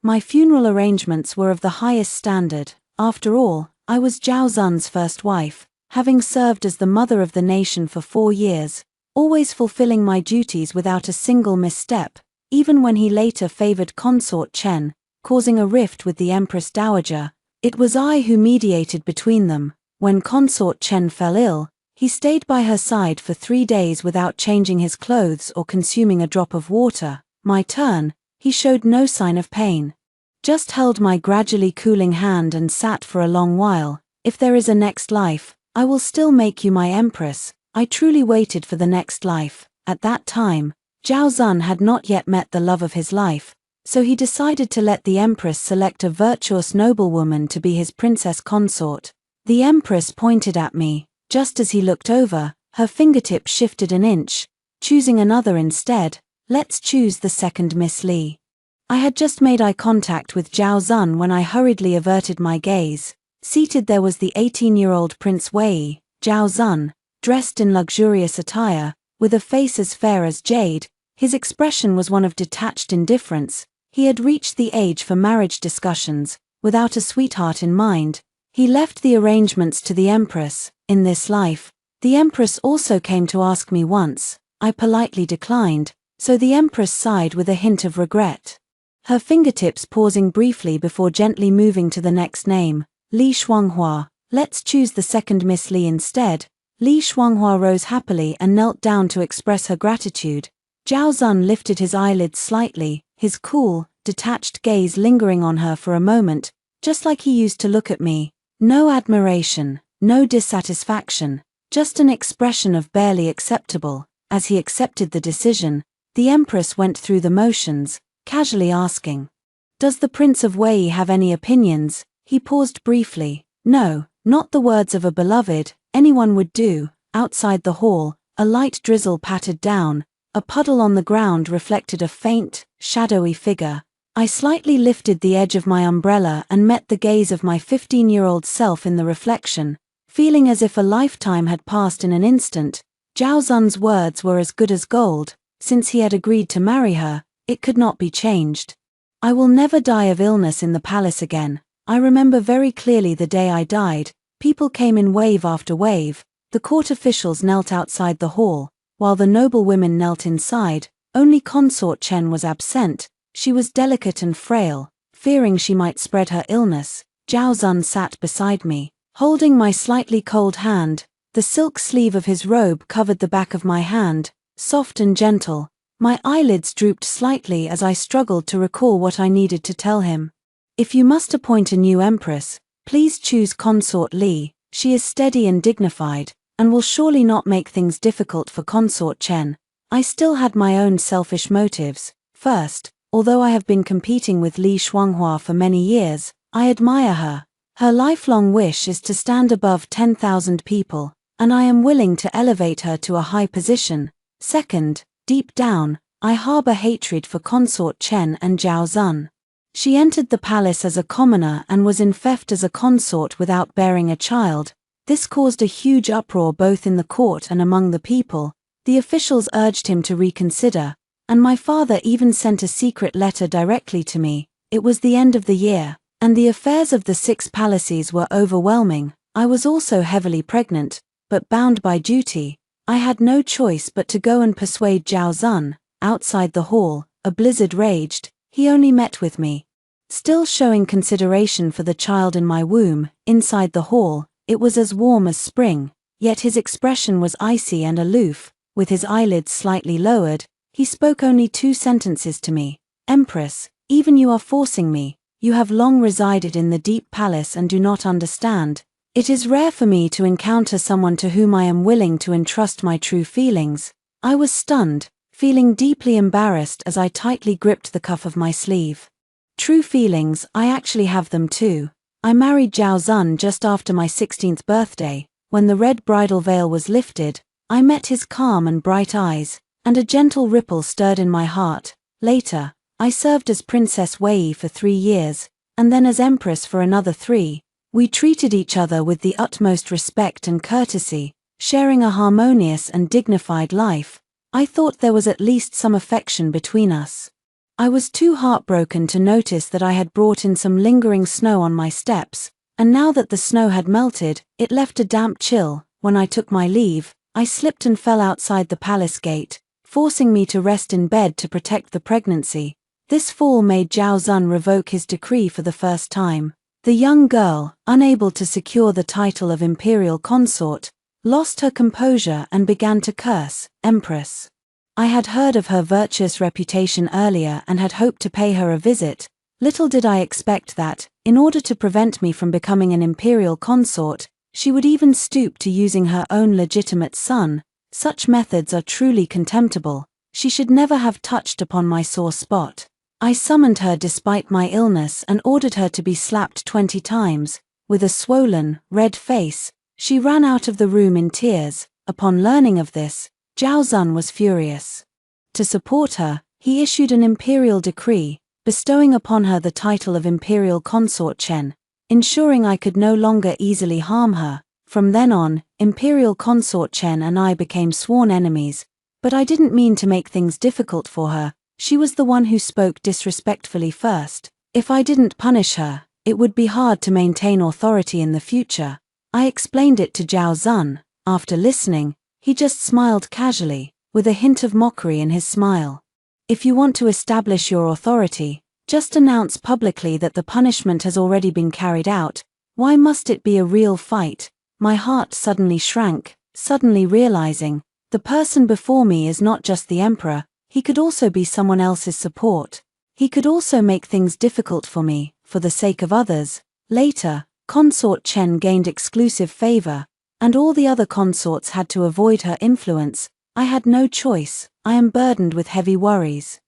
My funeral arrangements were of the highest standard. After all, I was Zhao Zun's first wife, having served as the mother of the nation for 4 years, always fulfilling my duties without a single misstep, even when he later favored consort Chen, causing a rift with the Empress Dowager. It was I who mediated between them. When consort Chen fell ill, he stayed by her side for 3 days without changing his clothes or consuming a drop of water. My turn, he showed no sign of pain. Just held my gradually cooling hand and sat for a long while. If there is a next life, I will still make you my empress. I truly waited for the next life. At that time, Zhao Zun had not yet met the love of his life, so he decided to let the empress select a virtuous noblewoman to be his princess consort. The empress pointed at me. Just as he looked over, her fingertip shifted an inch, choosing another instead. Let's choose the second Miss Li. I had just made eye contact with Zhao Zun when I hurriedly averted my gaze. Seated there was the 18-year-old Prince Wei, Zhao Zun, dressed in luxurious attire, with a face as fair as jade. His expression was one of detached indifference. He had reached the age for marriage discussions, without a sweetheart in mind. He left the arrangements to the Empress. In this life, the Empress also came to ask me once. I politely declined, so the Empress sighed with a hint of regret. Her fingertips pausing briefly before gently moving to the next name, Li Shuanghua. Let's choose the second Miss Li instead. Li Shuanghua rose happily and knelt down to express her gratitude. Zhao Zun lifted his eyelids slightly, his cool, detached gaze lingering on her for a moment, just like he used to look at me. No admiration, no dissatisfaction, just an expression of barely acceptable. As he accepted the decision, the Empress went through the motions, casually asking, "Does the Prince of Wei have any opinions?" He paused briefly. No, not the words of a beloved, anyone would do. Outside the hall, a light drizzle pattered down. A puddle on the ground reflected a faint, shadowy figure. I slightly lifted the edge of my umbrella and met the gaze of my 15-year-old self in the reflection, feeling as if a lifetime had passed in an instant. Zhao Zun's words were as good as gold. Since he had agreed to marry her, it could not be changed. I will never die of illness in the palace again. I remember very clearly the day I died. People came in wave after wave. The court officials knelt outside the hall, while the noble women knelt inside. Only consort Chen was absent. She was delicate and frail. Fearing she might spread her illness, Zhao Zun sat beside me, holding my slightly cold hand. The silk sleeve of his robe covered the back of my hand, soft and gentle. My eyelids drooped slightly as I struggled to recall what I needed to tell him. If you must appoint a new empress, please choose consort Li. She is steady and dignified, and will surely not make things difficult for consort Chen. I still had my own selfish motives. First, although I have been competing with Li Shuanghua for many years, I admire her. Her lifelong wish is to stand above 10,000 people, and I am willing to elevate her to a high position. Second, deep down, I harbor hatred for consort Chen and Zhao Zun. She entered the palace as a commoner and was infeft as a consort without bearing a child. This caused a huge uproar both in the court and among the people. The officials urged him to reconsider, and my father even sent a secret letter directly to me. It was the end of the year, and the affairs of the 6 palaces were overwhelming. I was also heavily pregnant, but bound by duty. I had no choice but to go and persuade Zhao Zun. Outside the hall, a blizzard raged. He only met with me, still showing consideration for the child in my womb. Inside the hall, it was as warm as spring, yet his expression was icy and aloof. With his eyelids slightly lowered, he spoke only 2 sentences to me. Empress, even you are forcing me. You have long resided in the deep palace and do not understand. It is rare for me to encounter someone to whom I am willing to entrust my true feelings. I was stunned, feeling deeply embarrassed as I tightly gripped the cuff of my sleeve. True feelings, I actually have them too. I married Zhao Zun just after my 16th birthday. When the red bridal veil was lifted, I met his calm and bright eyes, and a gentle ripple stirred in my heart. Later, I served as Princess Wei for 3 years, and then as Empress for another 3. We treated each other with the utmost respect and courtesy, sharing a harmonious and dignified life. I thought there was at least some affection between us. I was too heartbroken to notice that I had brought in some lingering snow on my steps, and now that the snow had melted, it left a damp chill. When I took my leave, I slipped and fell outside the palace gate, forcing me to rest in bed to protect the pregnancy. This fall made Zhao Zun revoke his decree for the first time. The young girl, unable to secure the title of imperial consort, lost her composure and began to curse, "Empress." I had heard of her virtuous reputation earlier and had hoped to pay her a visit. Little did I expect that, in order to prevent me from becoming an imperial consort, she would even stoop to using her own legitimate son. Such methods are truly contemptible. She should never have touched upon my sore spot. I summoned her despite my illness and ordered her to be slapped 20 times. With a swollen, red face, she ran out of the room in tears. Upon learning of this, Zhao Zun was furious. To support her, he issued an imperial decree, bestowing upon her the title of imperial consort Chen, ensuring I could no longer easily harm her. From then on, imperial consort Chen and I became sworn enemies, but I didn't mean to make things difficult for her. She was the one who spoke disrespectfully first. If I didn't punish her, it would be hard to maintain authority in the future. I explained it to Zhao Zun. After listening, he just smiled casually, with a hint of mockery in his smile. If you want to establish your authority, just announce publicly that the punishment has already been carried out. Why must it be a real fight? My heart suddenly shrank, suddenly realizing, the person before me is not just the emperor, he could also be someone else's support. He could also make things difficult for me, for the sake of others. Later, Consort Chen gained exclusive favor, and all the other consorts had to avoid her influence. I had no choice. I am burdened with heavy worries.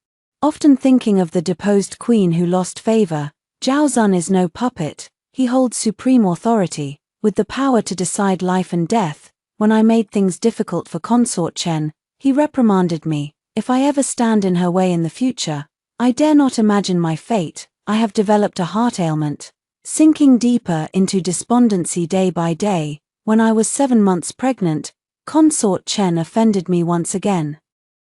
Often thinking of the deposed queen who lost favor. Zhao Zun is no puppet. He holds supreme authority, with the power to decide life and death. When I made things difficult for Consort Chen, he reprimanded me. If I ever stand in her way in the future, I dare not imagine my fate. I have developed a heart ailment. Sinking deeper into despondency day by day, when I was 7 months pregnant, Consort Chen offended me once again.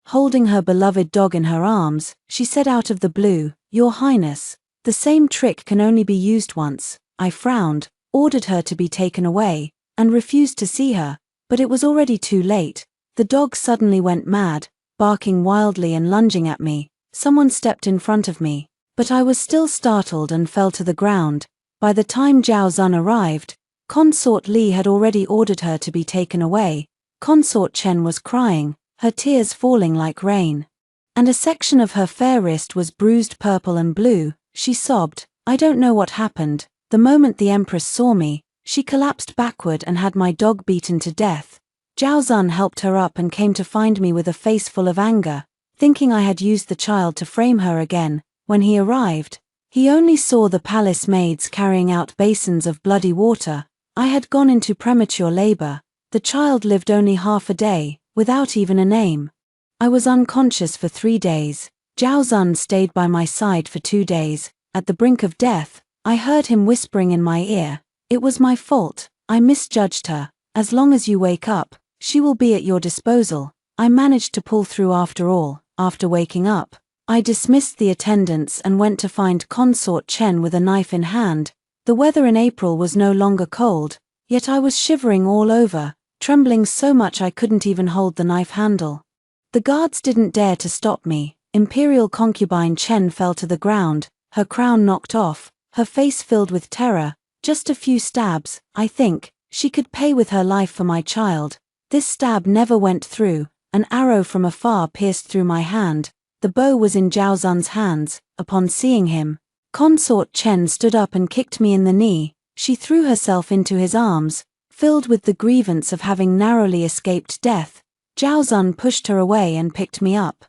Holding her beloved dog in her arms, she said out of the blue, "Your Highness, the same trick can only be used once." I frowned, ordered her to be taken away, and refused to see her, but it was already too late. The dog suddenly went mad, barking wildly and lunging at me. Someone stepped in front of me, but I was still startled and fell to the ground. By the time Zhao Zun arrived, Consort Li had already ordered her to be taken away. Consort Chen was crying, her tears falling like rain. And a section of her fair wrist was bruised purple and blue. She sobbed, "I don't know what happened." The moment the Empress saw me, she collapsed backward and had my dog beaten to death. Zhao Zun helped her up and came to find me with a face full of anger, thinking I had used the child to frame her again. When he arrived, he only saw the palace maids carrying out basins of bloody water. I had gone into premature labor. The child lived only half a day, without even a name. I was unconscious for 3 days. Zhao Zun stayed by my side for 2 days. At the brink of death, I heard him whispering in my ear, "It was my fault. I misjudged her. As long as you wake up, she will be at your disposal." I managed to pull through after all. After waking up, I dismissed the attendants and went to find Consort Chen with a knife in hand. The weather in April was no longer cold, yet I was shivering all over, trembling so much I couldn't even hold the knife handle. The guards didn't dare to stop me. Imperial Concubine Chen fell to the ground, her crown knocked off, her face filled with terror. Just a few stabs, I think. She could pay with her life for my child. This stab never went through. An arrow from afar pierced through my hand. The bow was in Zhao Zun's hands. Upon seeing him, Consort Chen stood up and kicked me in the knee. She threw herself into his arms, filled with the grievance of having narrowly escaped death. Zhao Zun pushed her away and picked me up.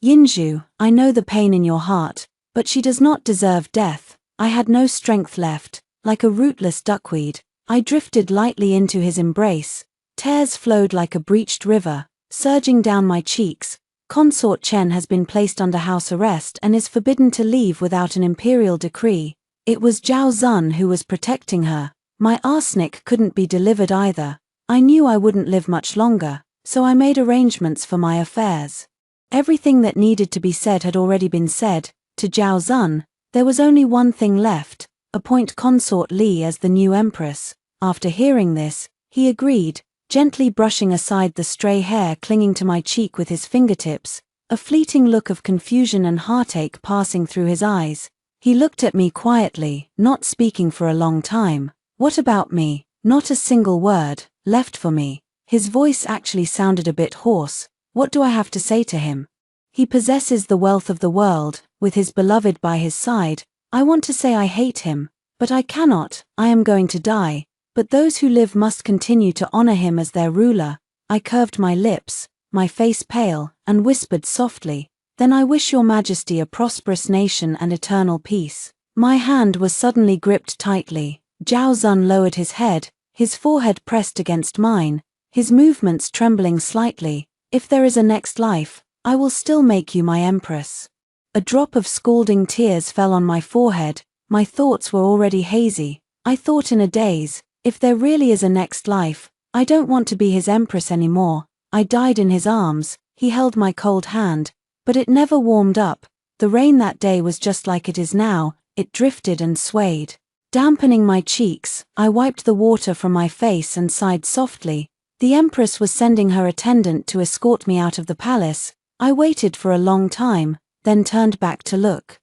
"Yinzhu, I know the pain in your heart, but she does not deserve death." I had no strength left. Like a rootless duckweed, I drifted lightly into his embrace. Tears flowed like a breached river, surging down my cheeks. Consort Chen has been placed under house arrest and is forbidden to leave without an imperial decree. It was Zhao Zun who was protecting her. My arsenic couldn't be delivered either. I knew I wouldn't live much longer, so I made arrangements for my affairs. Everything that needed to be said had already been said. To Zhao Zun, there was only one thing left: appoint Consort Li as the new empress. After hearing this, he agreed, gently brushing aside the stray hair clinging to my cheek with his fingertips, a fleeting look of confusion and heartache passing through his eyes. He looked at me quietly, not speaking for a long time. What about me? Not a single word left for me. His voice actually sounded a bit hoarse. What do I have to say to him? He possesses the wealth of the world, with his beloved by his side. I want to say I hate him, but I cannot. I am going to die, but those who live must continue to honor him as their ruler. I curved my lips, my face pale, and whispered softly, "Then I wish your majesty a prosperous nation and eternal peace." My hand was suddenly gripped tightly. Zhao Zun lowered his head, his forehead pressed against mine, his movements trembling slightly. "If there is a next life, I will still make you my empress." A drop of scalding tears fell on my forehead. My thoughts were already hazy. I thought in a daze, if there really is a next life, I don't want to be his empress anymore. I died in his arms. He held my cold hand, but it never warmed up. The rain that day was just like it is now. It drifted and swayed, dampening my cheeks. I wiped the water from my face and sighed softly. The empress was sending her attendant to escort me out of the palace. I waited for a long time, then turned back to look.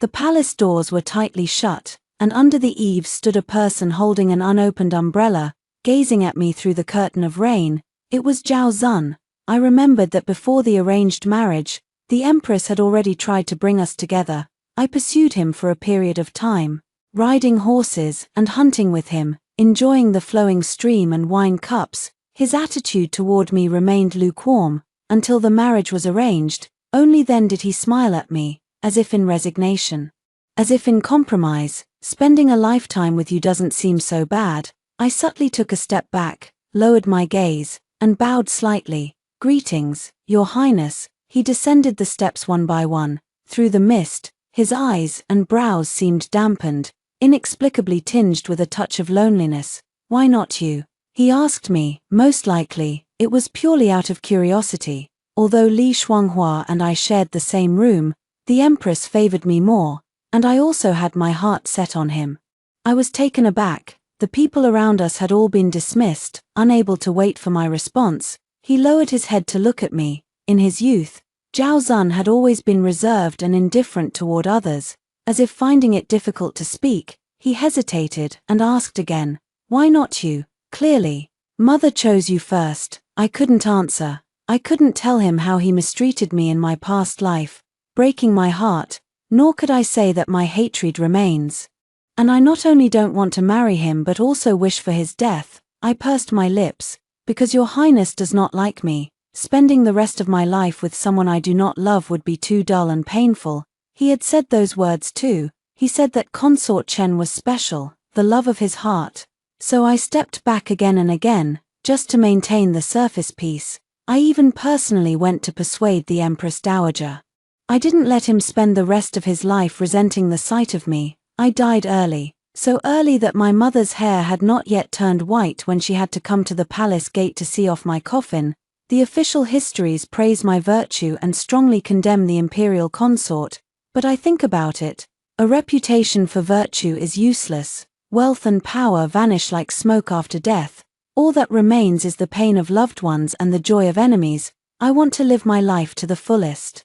The palace doors were tightly shut, and under the eaves stood a person holding an unopened umbrella, gazing at me through the curtain of rain. It was Zhao Zun. I remembered that before the arranged marriage, the empress had already tried to bring us together. I pursued him for a period of time, riding horses and hunting with him, enjoying the flowing stream and wine cups. His attitude toward me remained lukewarm, until the marriage was arranged. Only then did he smile at me, as if in resignation. As if in compromise. Spending a lifetime with you doesn't seem so bad. I subtly took a step back, lowered my gaze, and bowed slightly. "Greetings, Your Highness." He descended the steps one by one. Through the mist, his eyes and brows seemed dampened, inexplicably tinged with a touch of loneliness. "Why not you?" he asked me. Most likely, it was purely out of curiosity. Although Li Shuanghua and I shared the same room, the empress favored me more, and I also had my heart set on him. I was taken aback. The people around us had all been dismissed, unable to wait for my response. He lowered his head to look at me. In his youth, Zhao Zun had always been reserved and indifferent toward others. As if finding it difficult to speak, he hesitated and asked again, "Why not you?" "Clearly, Mother chose you first." I couldn't answer. I couldn't tell him how he mistreated me in my past life, breaking my heart, nor could I say that my hatred remains. And I not only don't want to marry him but also wish for his death. I pursed my lips. "Because Your Highness does not like me. Spending the rest of my life with someone I do not love would be too dull and painful." He had said those words too. He said that Consort Chen was special, the love of his heart. So I stepped back again and again, just to maintain the surface peace. I even personally went to persuade the Empress Dowager. I didn't let him spend the rest of his life resenting the sight of me. I died early, so early that my mother's hair had not yet turned white when she had to come to the palace gate to see off my coffin. The official histories praise my virtue and strongly condemn the imperial consort, but I think about it. A reputation for virtue is useless. Wealth and power vanish like smoke after death. All that remains is the pain of loved ones and the joy of enemies. I want to live my life to the fullest.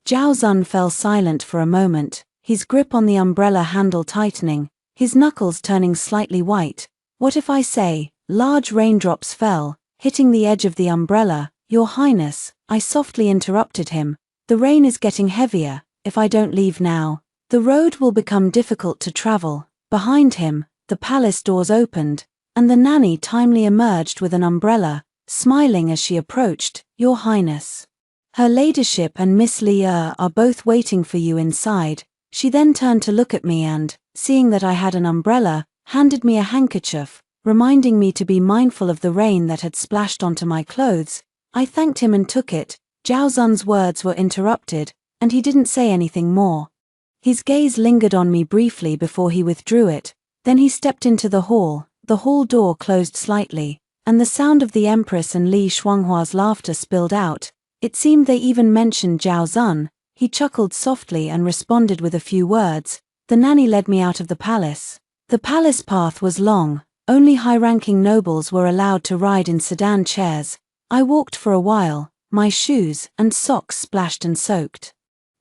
Zhao Zun fell silent for a moment, his grip on the umbrella handle tightening, his knuckles turning slightly white. "What if I say?" Large raindrops fell, hitting the edge of the umbrella. "Your Highness," I softly interrupted him, "the rain is getting heavier. If I don't leave now, the road will become difficult to travel." Behind him, the palace doors opened, and the nanny timely emerged with an umbrella, smiling as she approached. "Your Highness, Her Ladyship and Miss Li are both waiting for you inside." She then turned to look at me and, seeing that I had an umbrella, handed me a handkerchief, reminding me to be mindful of the rain that had splashed onto my clothes. I thanked him and took it. Zhao Zun's words were interrupted, and he didn't say anything more. His gaze lingered on me briefly before he withdrew it. Then he stepped into the hall. The hall door closed slightly, and the sound of the Empress and Li Shuanghua's laughter spilled out. It seemed they even mentioned Zhao Zun. He chuckled softly and responded with a few words. The nanny led me out of the palace. The palace path was long. Only high-ranking nobles were allowed to ride in sedan chairs. I walked for a while, my shoes and socks splashed and soaked,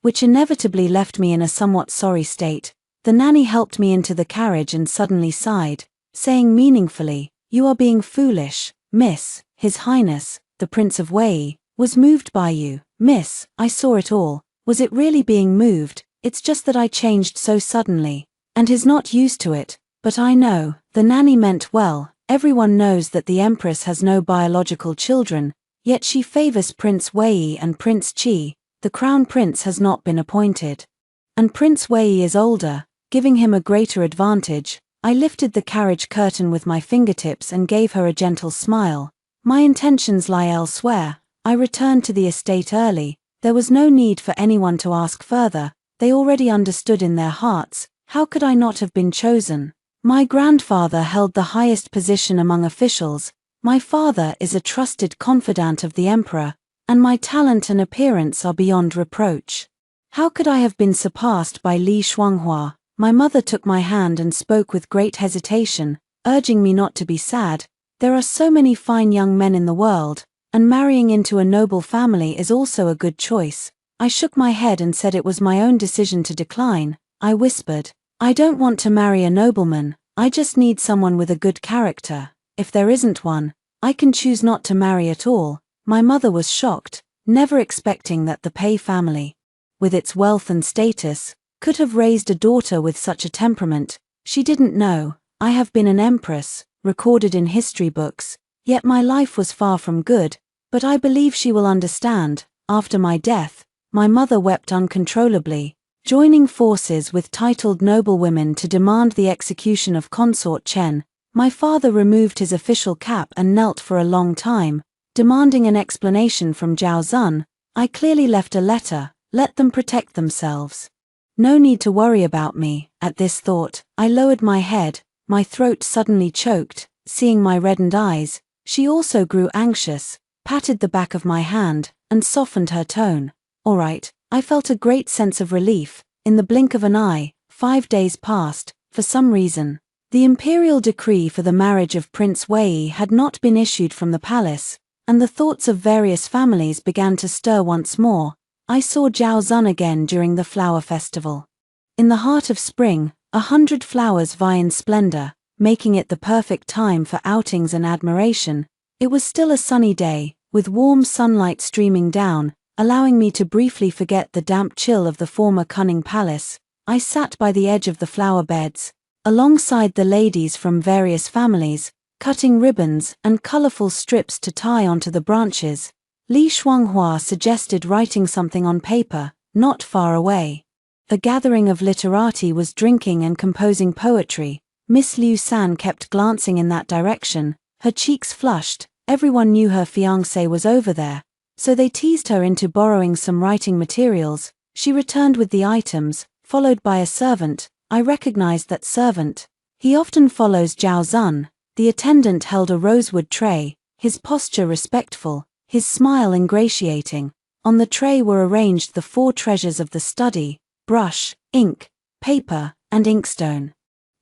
which inevitably left me in a somewhat sorry state. The nanny helped me into the carriage and suddenly sighed, saying meaningfully, "You are being foolish, miss. His Highness, the Prince of Wei, was moved by you, miss. I saw it all. Was it really being moved? It's just that I changed so suddenly, and he's not used to it. But I know." The nanny meant well. Everyone knows that the Empress has no biological children, yet she favors Prince Wei and Prince Qi. The Crown Prince has not been appointed, and Prince Wei is older, giving him a greater advantage. I lifted the carriage curtain with my fingertips and gave her a gentle smile. My intentions lie elsewhere. I returned to the estate early. There was no need for anyone to ask further. They already understood in their hearts. How could I not have been chosen? My grandfather held the highest position among officials. My father is a trusted confidant of the emperor, and my talent and appearance are beyond reproach. How could I have been surpassed by Li Shuanghua? My mother took my hand and spoke with great hesitation, urging me not to be sad. There are so many fine young men in the world, and marrying into a noble family is also a good choice. I shook my head and said it was my own decision to decline. I whispered, "I don't want to marry a nobleman, I just need someone with a good character. If there isn't one, I can choose not to marry at all." My mother was shocked, never expecting that the Pei family, with its wealth and status, could have raised a daughter with such a temperament. She didn't know. I have been an empress, recorded in history books, yet my life was far from good, but I believe she will understand. After my death, my mother wept uncontrollably, joining forces with titled noblewomen to demand the execution of Consort Chen. My father removed his official cap and knelt for a long time, demanding an explanation from Zhao Zun. I clearly left a letter, let them protect themselves. No need to worry about me. At this thought, I lowered my head, my throat suddenly choked. Seeing my reddened eyes, she also grew anxious, patted the back of my hand, and softened her tone. All right, I felt a great sense of relief. In the blink of an eye, 5 days passed. For some reason, the imperial decree for the marriage of Prince Wei had not been issued from the palace, and the thoughts of various families began to stir once more. I saw Zhao Zun again during the flower festival. In the heart of spring, 100 flowers vie in splendor, making it the perfect time for outings and admiration. It was still a sunny day, with warm sunlight streaming down, allowing me to briefly forget the damp chill of the former cunning palace. I sat by the edge of the flower beds, alongside the ladies from various families, cutting ribbons and colorful strips to tie onto the branches. Li Shuanghua suggested writing something on paper, not far away. A gathering of literati was drinking and composing poetry. Miss Liu San kept glancing in that direction, her cheeks flushed. Everyone knew her fiancé was over there, so they teased her into borrowing some writing materials. She returned with the items, followed by a servant. I recognized that servant. He often follows Zhao Zun. The attendant held a rosewood tray, his posture respectful, his smile ingratiating. On the tray were arranged the 4 treasures of the study: brush, ink, paper, and inkstone.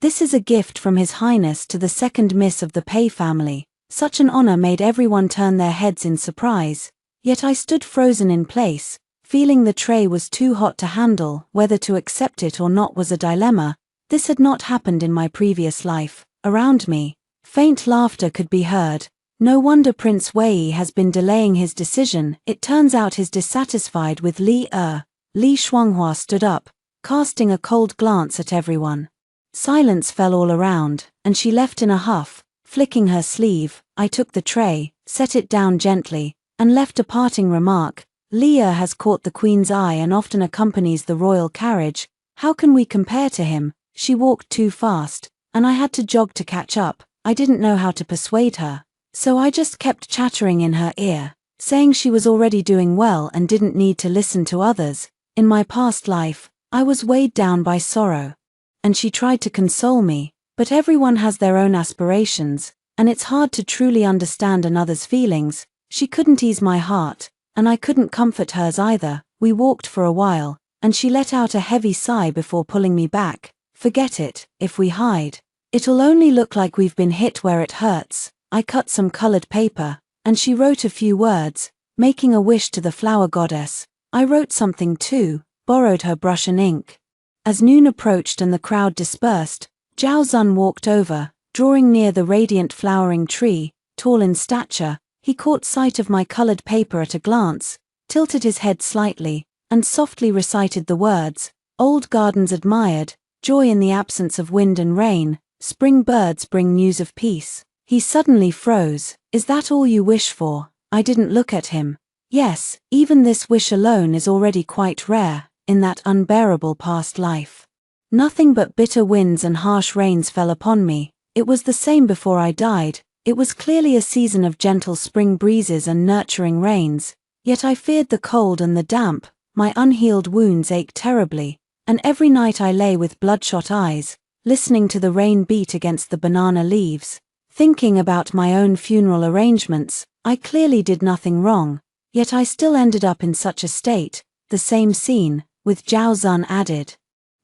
"This is a gift from His Highness to the second miss of the Pei family." Such an honor made everyone turn their heads in surprise, yet I stood frozen in place, feeling the tray was too hot to handle. Whether to accept it or not was a dilemma. This had not happened in my previous life. Around me, faint laughter could be heard. No wonder Prince Wei has been delaying his decision. It turns out he's dissatisfied with Li Er. Li Shuanghua stood up, casting a cold glance at everyone. Silence fell all around, and she left in a huff, flicking her sleeve. I took the tray, set it down gently, and left a parting remark. Li Er has caught the Queen's eye and often accompanies the royal carriage. How can we compare to him? She walked too fast, and I had to jog to catch up. I didn't know how to persuade her, so I just kept chattering in her ear, saying she was already doing well and didn't need to listen to others. In my past life, I was weighed down by sorrow, and she tried to console me, but everyone has their own aspirations, and it's hard to truly understand another's feelings. She couldn't ease my heart, and I couldn't comfort hers either. We walked for a while, and she let out a heavy sigh before pulling me back. Forget it, if we hide, it'll only look like we've been hit where it hurts. I cut some colored paper, and she wrote a few words, making a wish to the flower goddess. I wrote something too, borrowed her brush and ink. As noon approached and the crowd dispersed, Zhao Zun walked over, drawing near the radiant flowering tree. Tall in stature, he caught sight of my colored paper at a glance, tilted his head slightly, and softly recited the words, "Old gardens admired, joy in the absence of wind and rain, spring birds bring news of peace." He suddenly froze. "Is that all you wish for?" I didn't look at him. Yes, even this wish alone is already quite rare, in that unbearable past life. Nothing but bitter winds and harsh rains fell upon me. It was the same before I died. It was clearly a season of gentle spring breezes and nurturing rains, yet I feared the cold and the damp. My unhealed wounds ached terribly, and every night I lay with bloodshot eyes, listening to the rain beat against the banana leaves, thinking about my own funeral arrangements. I clearly did nothing wrong, yet I still ended up in such a state. The same scene, with Zhao Zun added,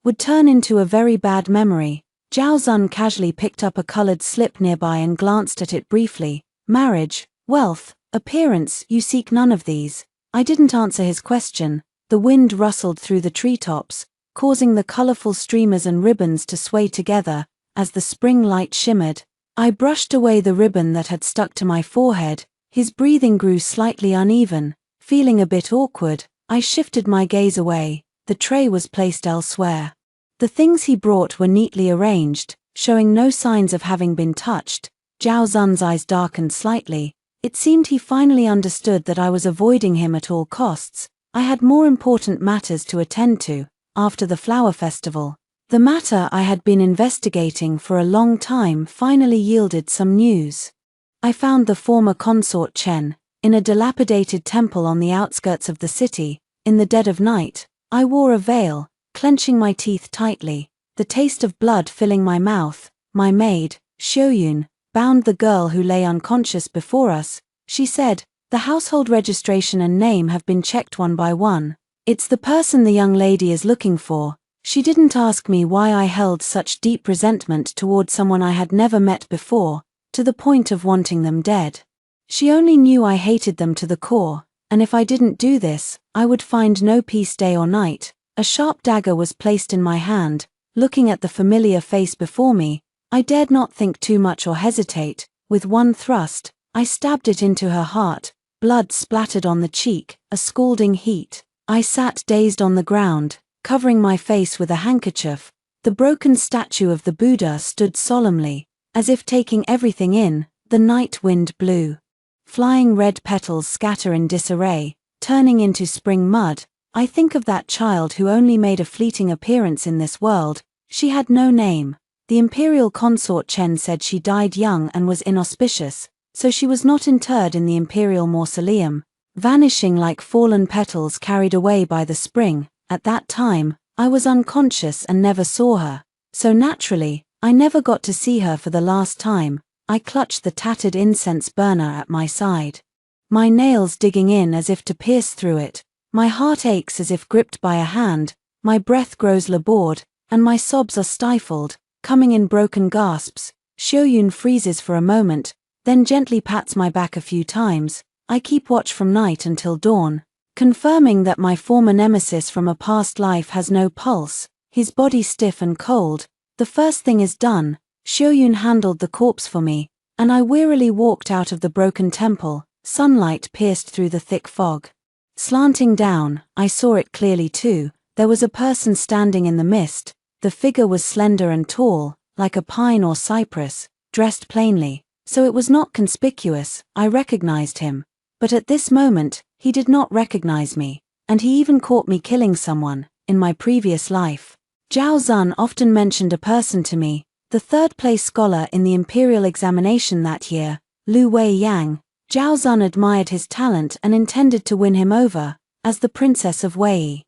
would turn into a very bad memory. Zhao Zun casually picked up a colored slip nearby and glanced at it briefly. "Marriage, wealth, appearance, you seek none of these." I didn't answer his question. The wind rustled through the treetops, causing the colorful streamers and ribbons to sway together as the spring light shimmered. I brushed away the ribbon that had stuck to my forehead. His breathing grew slightly uneven. Feeling a bit awkward, I shifted my gaze away. The tray was placed elsewhere. The things he brought were neatly arranged, showing no signs of having been touched. Zhao Zun's eyes darkened slightly. It seemed he finally understood that I was avoiding him at all costs. I had more important matters to attend to. After the flower festival, the matter I had been investigating for a long time finally yielded some news. I found the former consort Chen in a dilapidated temple on the outskirts of the city. In the dead of night, I wore a veil, clenching my teeth tightly, the taste of blood filling my mouth. My maid, Xiuyun, bound the girl who lay unconscious before us. She said, "The household registration and name have been checked one by one. It's the person the young lady is looking for." She didn't ask me why I held such deep resentment toward someone I had never met before, to the point of wanting them dead. She only knew I hated them to the core, and if I didn't do this, I would find no peace day or night. A sharp dagger was placed in my hand. Looking at the familiar face before me, I dared not think too much or hesitate. With one thrust, I stabbed it into her heart. Blood splattered on the cheek, a scalding heat. I sat dazed on the ground, covering my face with a handkerchief. The broken statue of the Buddha stood solemnly, as if taking everything in. The night wind blew. Flying red petals scatter in disarray, turning into spring mud. I think of that child who only made a fleeting appearance in this world. She had no name. The imperial consort Chen said she died young and was inauspicious, so she was not interred in the imperial mausoleum, vanishing like fallen petals carried away by the spring. At that time, I was unconscious and never saw her, so naturally, I never got to see her for the last time. I clutched the tattered incense burner at my side, my nails digging in as if to pierce through it. My heart aches as if gripped by a hand, my breath grows labored, and my sobs are stifled, coming in broken gasps. Xiuyun freezes for a moment, then gently pats my back a few times. I keep watch from night until dawn, confirming that my former nemesis from a past life has no pulse, his body stiff and cold. The first thing is done. Xiuyun handled the corpse for me, and I wearily walked out of the broken temple. Sunlight pierced through the thick fog. Slanting down, I saw it clearly too. There was a person standing in the mist. The figure was slender and tall, like a pine or cypress, dressed plainly, so it was not conspicuous. I recognized him. But at this moment, he did not recognize me, and he even caught me killing someone, in my previous life. Zhao Zun often mentioned a person to me, the third-place scholar in the imperial examination that year, Lu Wei Yang. Zhao Zun admired his talent and intended to win him over, as the Princess of Wei.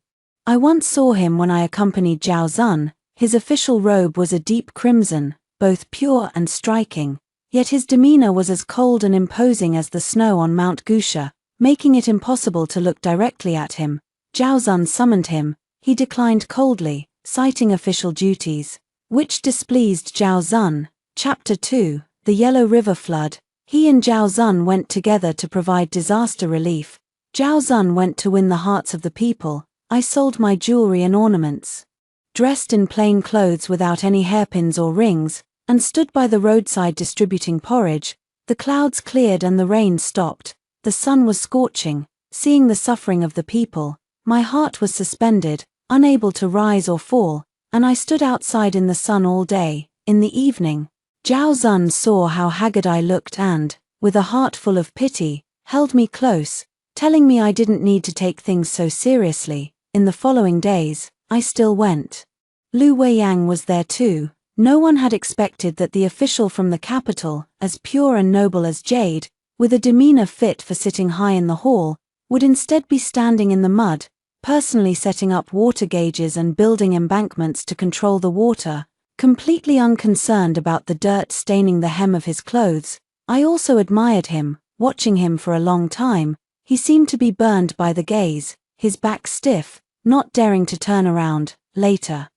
I once saw him when I accompanied Zhao Zun. His official robe was a deep crimson, both pure and striking, yet his demeanor was as cold and imposing as the snow on Mount Gusha, making it impossible to look directly at him. Zhao Zun summoned him. He declined coldly, citing official duties, which displeased Zhao Zun. Chapter 2, The Yellow River Flood. He and Zhao Zun went together to provide disaster relief. Zhao Zun went to win the hearts of the people. I sold my jewelry and ornaments, dressed in plain clothes without any hairpins or rings, and stood by the roadside distributing porridge. The clouds cleared and the rain stopped. The sun was scorching. Seeing the suffering of the people, my heart was suspended, unable to rise or fall, and I stood outside in the sun all day. In the evening, Zhao Zun saw how haggard I looked and, with a heart full of pity, held me close, telling me I didn't need to take things so seriously. In the following days, I still went. Lu Weiyang was there too. No one had expected that the official from the capital, as pure and noble as jade, with a demeanor fit for sitting high in the hall, would instead be standing in the mud, personally setting up water gauges and building embankments to control the water, completely unconcerned about the dirt staining the hem of his clothes. I also admired him. Watching him for a long time, he seemed to be burned by the gaze, his back stiff, not daring to turn around. Later,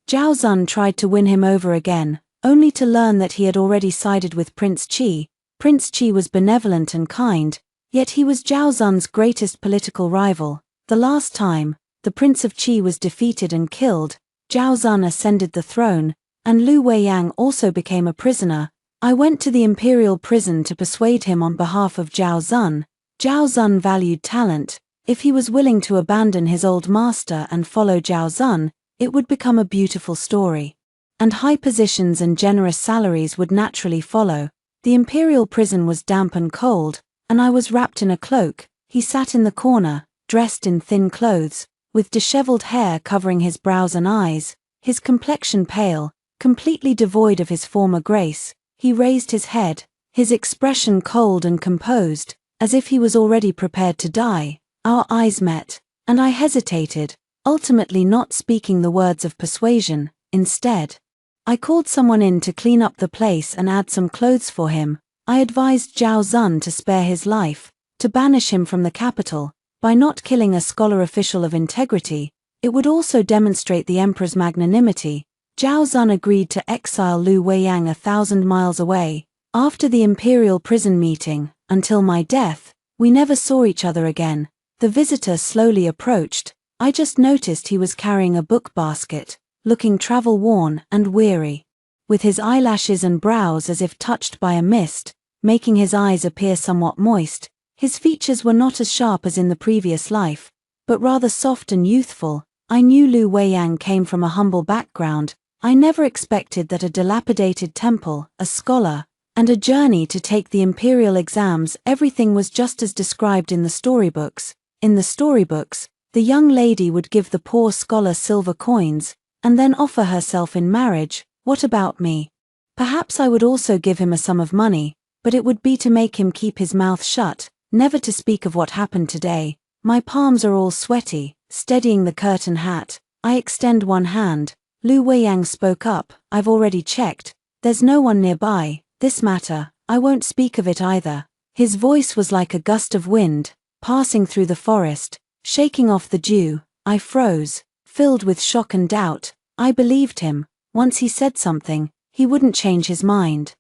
Zhao Zun tried to win him over again, only to learn that he had already sided with Prince Qi. Prince Qi was benevolent and kind, yet he was Zhao Zun's greatest political rival. The last time, the Prince of Qi was defeated and killed, Zhao Zun ascended the throne, and Lu Weiyang also became a prisoner. I went to the imperial prison to persuade him on behalf of Zhao Zun. Zhao Zun valued talent. If he was willing to abandon his old master and follow Zhao Zun, it would become a beautiful story. And high positions and generous salaries would naturally follow. The imperial prison was damp and cold, and I was wrapped in a cloak. He sat in the corner, dressed in thin clothes, with disheveled hair covering his brows and eyes, his complexion pale, completely devoid of his former grace. He raised his head, his expression cold and composed, as if he was already prepared to die. Our eyes met, and I hesitated, ultimately not speaking the words of persuasion. Instead, I called someone in to clean up the place and add some clothes for him. I advised Zhao Zun to spare his life, to banish him from the capital. By not killing a scholar official of integrity, it would also demonstrate the emperor's magnanimity. Zhao Zun agreed to exile Lu Weiyang 1,000 miles away. After the imperial prison meeting, until my death, we never saw each other again. The visitor slowly approached. I just noticed he was carrying a book basket, looking travel-worn and weary, with his eyelashes and brows as if touched by a mist, making his eyes appear somewhat moist. His features were not as sharp as in the previous life, but rather soft and youthful. I knew Lu Weiyang came from a humble background. I never expected that a dilapidated temple, a scholar, and a journey to take the imperial exams, everything was just as described in the storybooks. In the storybooks, the young lady would give the poor scholar silver coins, and then offer herself in marriage. What about me? Perhaps I would also give him a sum of money, but it would be to make him keep his mouth shut, never to speak of what happened today. My palms are all sweaty. Steadying the curtain hat, I extend one hand. Lu Weiyang spoke up. I've already checked. There's no one nearby. This matter, I won't speak of it either. His voice was like a gust of wind, passing through the forest, shaking off the dew. I froze, filled with shock and doubt. I believed him. Once he said something, he wouldn't change his mind.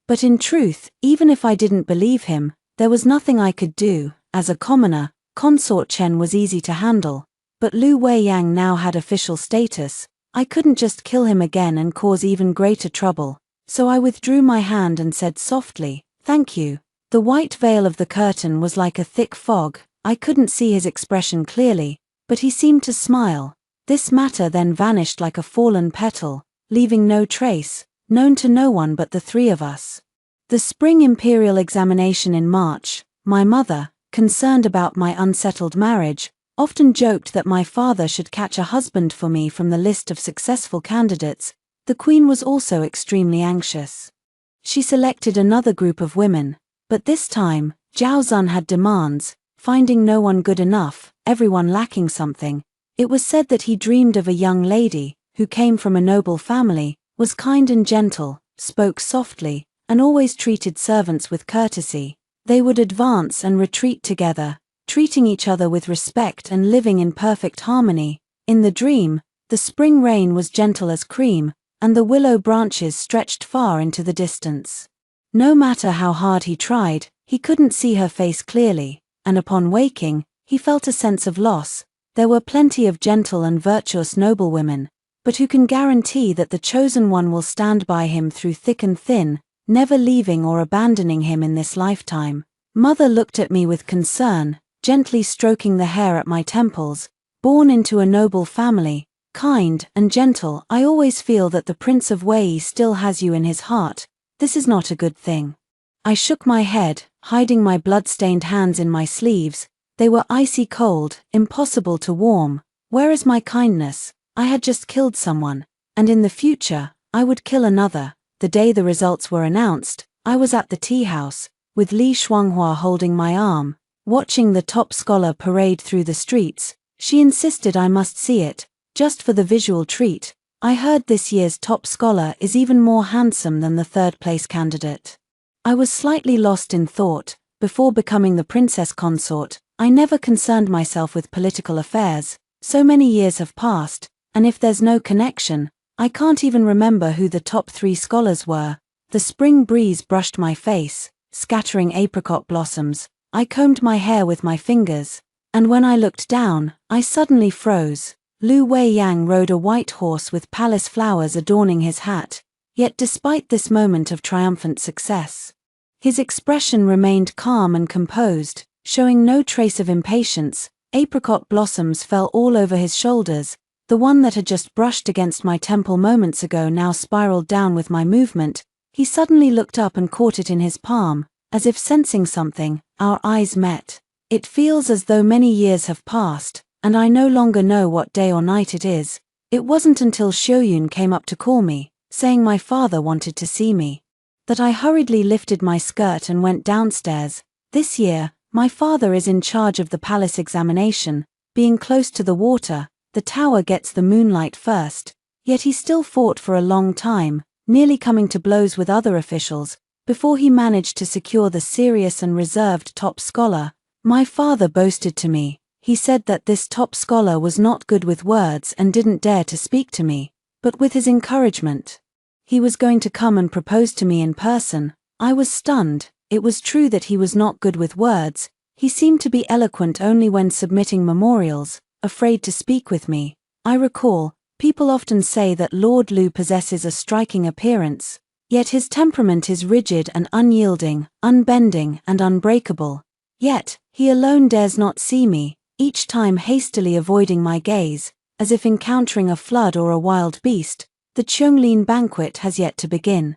But in truth, even if I didn't believe him, there was nothing I could do. As a commoner, Consort Chen was easy to handle. But Lu Weiyang now had official status. I couldn't just kill him again and cause even greater trouble. So I withdrew my hand and said softly, "Thank you." The white veil of the curtain was like a thick fog. I couldn't see his expression clearly, but he seemed to smile. This matter then vanished like a fallen petal, leaving no trace, known to no one but the three of us. The spring imperial examination in March. My mother, concerned about my unsettled marriage, often joked that my father should catch a husband for me from the list of successful candidates. The queen was also extremely anxious. She selected another group of women, but this time, Zhao Zun had demands, finding no one good enough, everyone lacking something. It was said that he dreamed of a young lady, who came from a noble family, was kind and gentle, spoke softly, and always treated servants with courtesy. They would advance and retreat together, treating each other with respect and living in perfect harmony. In the dream, the spring rain was gentle as cream, and the willow branches stretched far into the distance. No matter how hard he tried, he couldn't see her face clearly, and upon waking, he felt a sense of loss. There were plenty of gentle and virtuous noblewomen, but who can guarantee that the chosen one will stand by him through thick and thin, never leaving or abandoning him in this lifetime? Mother looked at me with concern, gently stroking the hair at my temples. Born into a noble family, kind and gentle, I always feel that the Prince of Wei still has you in his heart. This is not a good thing. I shook my head, hiding my blood-stained hands in my sleeves. They were icy cold, impossible to warm. Where is my kindness? I had just killed someone, and in the future, I would kill another. The day the results were announced, I was at the tea house, with Li Shuanghua holding my arm, watching the top scholar parade through the streets. She insisted I must see it, just for the visual treat. I heard this year's top scholar is even more handsome than the third-place candidate. I was slightly lost in thought. Before becoming the princess consort, I never concerned myself with political affairs. So many years have passed, and if there's no connection, I can't even remember who the top 3 scholars were. The spring breeze brushed my face, scattering apricot blossoms. I combed my hair with my fingers, and when I looked down, I suddenly froze. Lu Weiyang rode a white horse with palace flowers adorning his hat, yet despite this moment of triumphant success, his expression remained calm and composed, showing no trace of impatience. Apricot blossoms fell all over his shoulders. The one that had just brushed against my temple moments ago now spiraled down with my movement. He suddenly looked up and caught it in his palm, as if sensing something. Our eyes met. It feels as though many years have passed, and I no longer know what day or night it is. It wasn't until Xiuyun came up to call me, saying my father wanted to see me, that I hurriedly lifted my skirt and went downstairs. This year, my father is in charge of the palace examination. Being close to the water, the tower gets the moonlight first, yet he still fought for a long time, nearly coming to blows with other officials, before he managed to secure the serious and reserved top scholar. My father boasted to me. He said that this top scholar was not good with words and didn't dare to speak to me, but with his encouragement, he was going to come and propose to me in person. I was stunned. It was true that he was not good with words. He seemed to be eloquent only when submitting memorials, afraid to speak with me. I recall, people often say that Lord Lu possesses a striking appearance, yet his temperament is rigid and unyielding, unbending and unbreakable. Yet, he alone dares not see me, each time hastily avoiding my gaze, as if encountering a flood or a wild beast. The Chonglin banquet has yet to begin.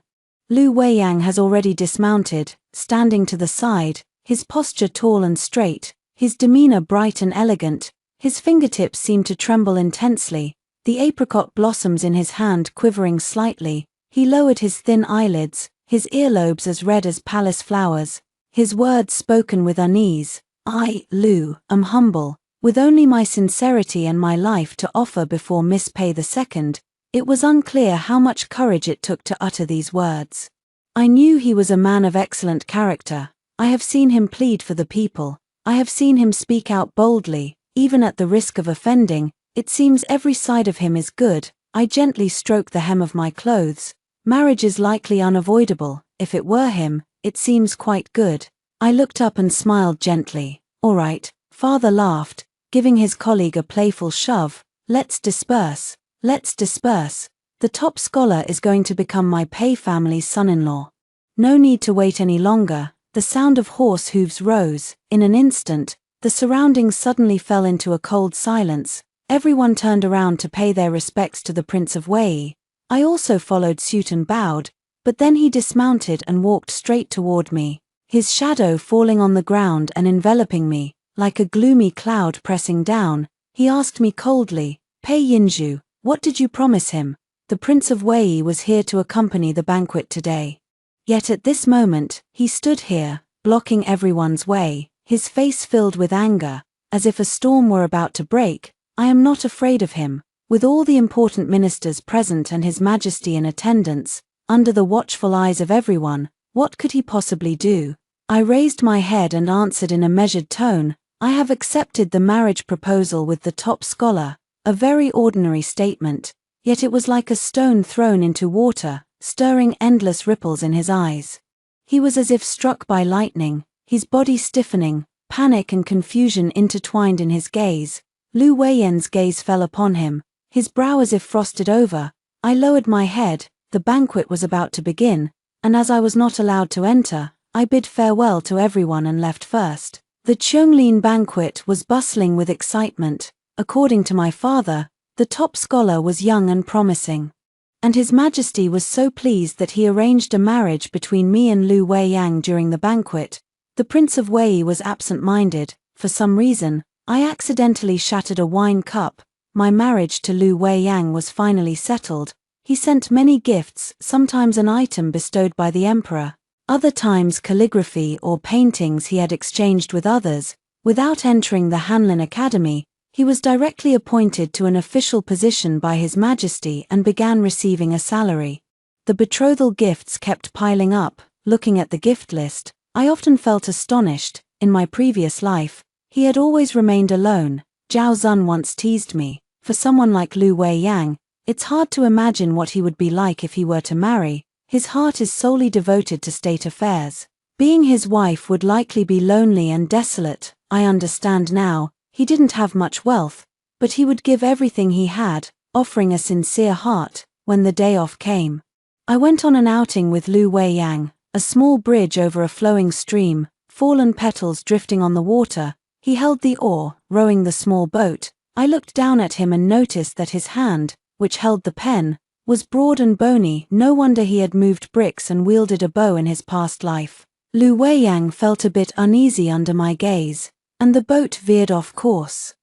Lu Weiyang has already dismounted, standing to the side, his posture tall and straight, his demeanor bright and elegant. His fingertips seem to tremble intensely, the apricot blossoms in his hand quivering slightly. He lowered his thin eyelids, his earlobes as red as palace flowers, his words spoken with unease. I, Lu, am humble, with only my sincerity and my life to offer before Miss Pei II. It was unclear how much courage it took to utter these words. I knew he was a man of excellent character. I have seen him plead for the people. I have seen him speak out boldly, even at the risk of offending. It seems every side of him is good. I gently stroke the hem of my clothes. Marriage is likely unavoidable. If it were him, it seems quite good. I looked up and smiled gently. All right, father laughed, giving his colleague a playful shove. Let's disperse. Let's disperse. The top scholar is going to become my Pei family's son-in-law. No need to wait any longer. The sound of horse hooves rose. In an instant, the surroundings suddenly fell into a cold silence. Everyone turned around to pay their respects to the Prince of Wei. I also followed suit and bowed, but then he dismounted and walked straight toward me, his shadow falling on the ground and enveloping me, like a gloomy cloud pressing down. He asked me coldly, Pei Yinzhu, what did you promise him? The Prince of Wei was here to accompany the banquet today. Yet at this moment, he stood here, blocking everyone's way, his face filled with anger, as if a storm were about to break. I am not afraid of him. With all the important ministers present and His Majesty in attendance, under the watchful eyes of everyone, what could he possibly do? I raised my head and answered in a measured tone, I have accepted the marriage proposal with the top scholar, a very ordinary statement, yet it was like a stone thrown into water, stirring endless ripples in his eyes. He was as if struck by lightning, his body stiffening, panic and confusion intertwined in his gaze. Lu Weiyan's gaze fell upon him, his brow as if frosted over. I lowered my head, the banquet was about to begin, and as I was not allowed to enter, I bid farewell to everyone and left first. The Cheonglin banquet was bustling with excitement. According to my father, the top scholar was young and promising. And His Majesty was so pleased that he arranged a marriage between me and Lu Weiyang during the banquet. The Prince of Wei was absent-minded. For some reason, I accidentally shattered a wine cup. My marriage to Lu Weiyang was finally settled. He sent many gifts, sometimes an item bestowed by the emperor, other times calligraphy or paintings he had exchanged with others. Without entering the Hanlin Academy, he was directly appointed to an official position by His Majesty and began receiving a salary. The betrothal gifts kept piling up. Looking at the gift list, I often felt astonished. In my previous life, he had always remained alone. Zhao Zun once teased me, for someone like Lu Weiyang, it's hard to imagine what he would be like if he were to marry. His heart is solely devoted to state affairs. Being his wife would likely be lonely and desolate. I understand now, he didn't have much wealth, but he would give everything he had, offering a sincere heart. When the day off came, I went on an outing with Lu Weiyang, a small bridge over a flowing stream, fallen petals drifting on the water. He held the oar, rowing the small boat. I looked down at him and noticed that his hand, which held the pen, was broad and bony. No wonder he had moved bricks and wielded a bow in his past life. Lu Weiyang felt a bit uneasy under my gaze, and the boat veered off course.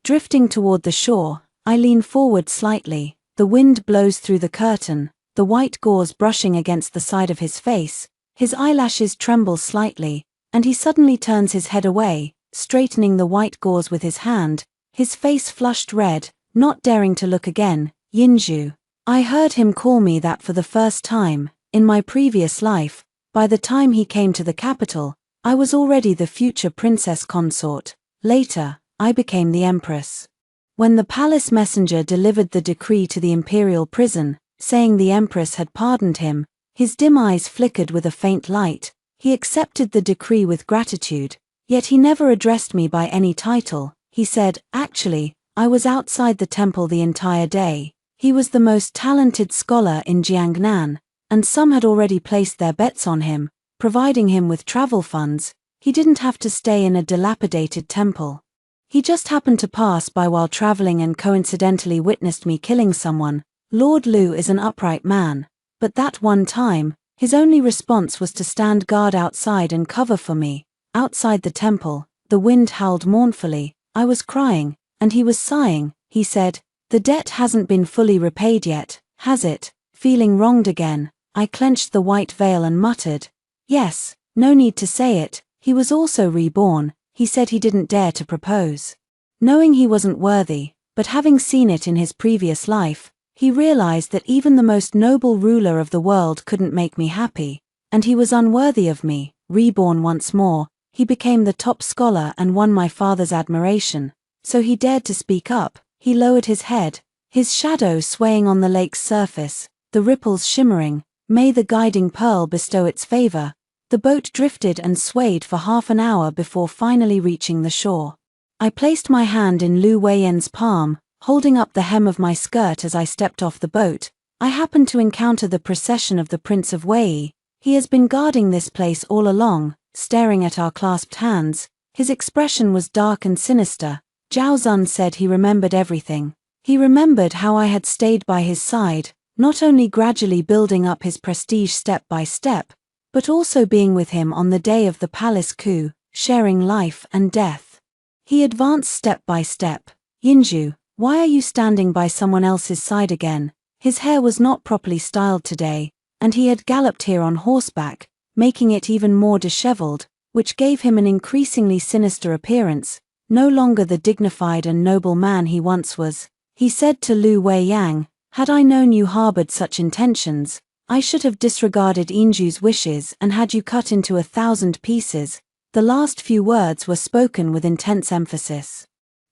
Drifting toward the shore, I lean forward slightly. The wind blows through the curtain, the white gauze brushing against the side of his face. His eyelashes tremble slightly, and he suddenly turns his head away, straightening the white gauze with his hand, his face flushed red, not daring to look again. Yinju. I heard him call me that for the first time. In my previous life, by the time he came to the capital, I was already the future princess consort. Later, I became the empress. When the palace messenger delivered the decree to the imperial prison, saying the empress had pardoned him, his dim eyes flickered with a faint light. He accepted the decree with gratitude, yet he never addressed me by any title. He said, "Actually, I was outside the temple the entire day." He was the most talented scholar in Jiangnan, and some had already placed their bets on him, providing him with travel funds. He didn't have to stay in a dilapidated temple. He just happened to pass by while traveling and coincidentally witnessed me killing someone. Lord Lu is an upright man, but that one time, his only response was to stand guard outside and cover for me. Outside the temple, the wind howled mournfully. I was crying, and he was sighing. He said, "The debt hasn't been fully repaid yet, has it?" Feeling wronged again, I clenched the white veil and muttered, "Yes, no need to say it." He was also reborn. He said he didn't dare to propose, knowing he wasn't worthy, but having seen it in his previous life, he realized that even the most noble ruler of the world couldn't make me happy, and he was unworthy of me. Reborn once more, he became the top scholar and won my father's admiration, so he dared to speak up. He lowered his head, his shadow swaying on the lake's surface, the ripples shimmering. May the guiding pearl bestow its favor. The boat drifted and swayed for half an hour before finally reaching the shore. I placed my hand in Lu Weiyan's palm, holding up the hem of my skirt as I stepped off the boat. I happened to encounter the procession of the Prince of Wei. He has been guarding this place all along, staring at our clasped hands. His expression was dark and sinister. Zhao Zun said he remembered everything. He remembered how I had stayed by his side, not only gradually building up his prestige step by step, but also being with him on the day of the palace coup, sharing life and death. He advanced step by step. "Yinju, why are you standing by someone else's side again?" His hair was not properly styled today, and he had galloped here on horseback, making it even more disheveled, which gave him an increasingly sinister appearance. No longer the dignified and noble man he once was. He said to Lu Weiyang, "Had I known you harbored such intentions, I should have disregarded Yinju's wishes and had you cut into 1,000 pieces." The last few words were spoken with intense emphasis.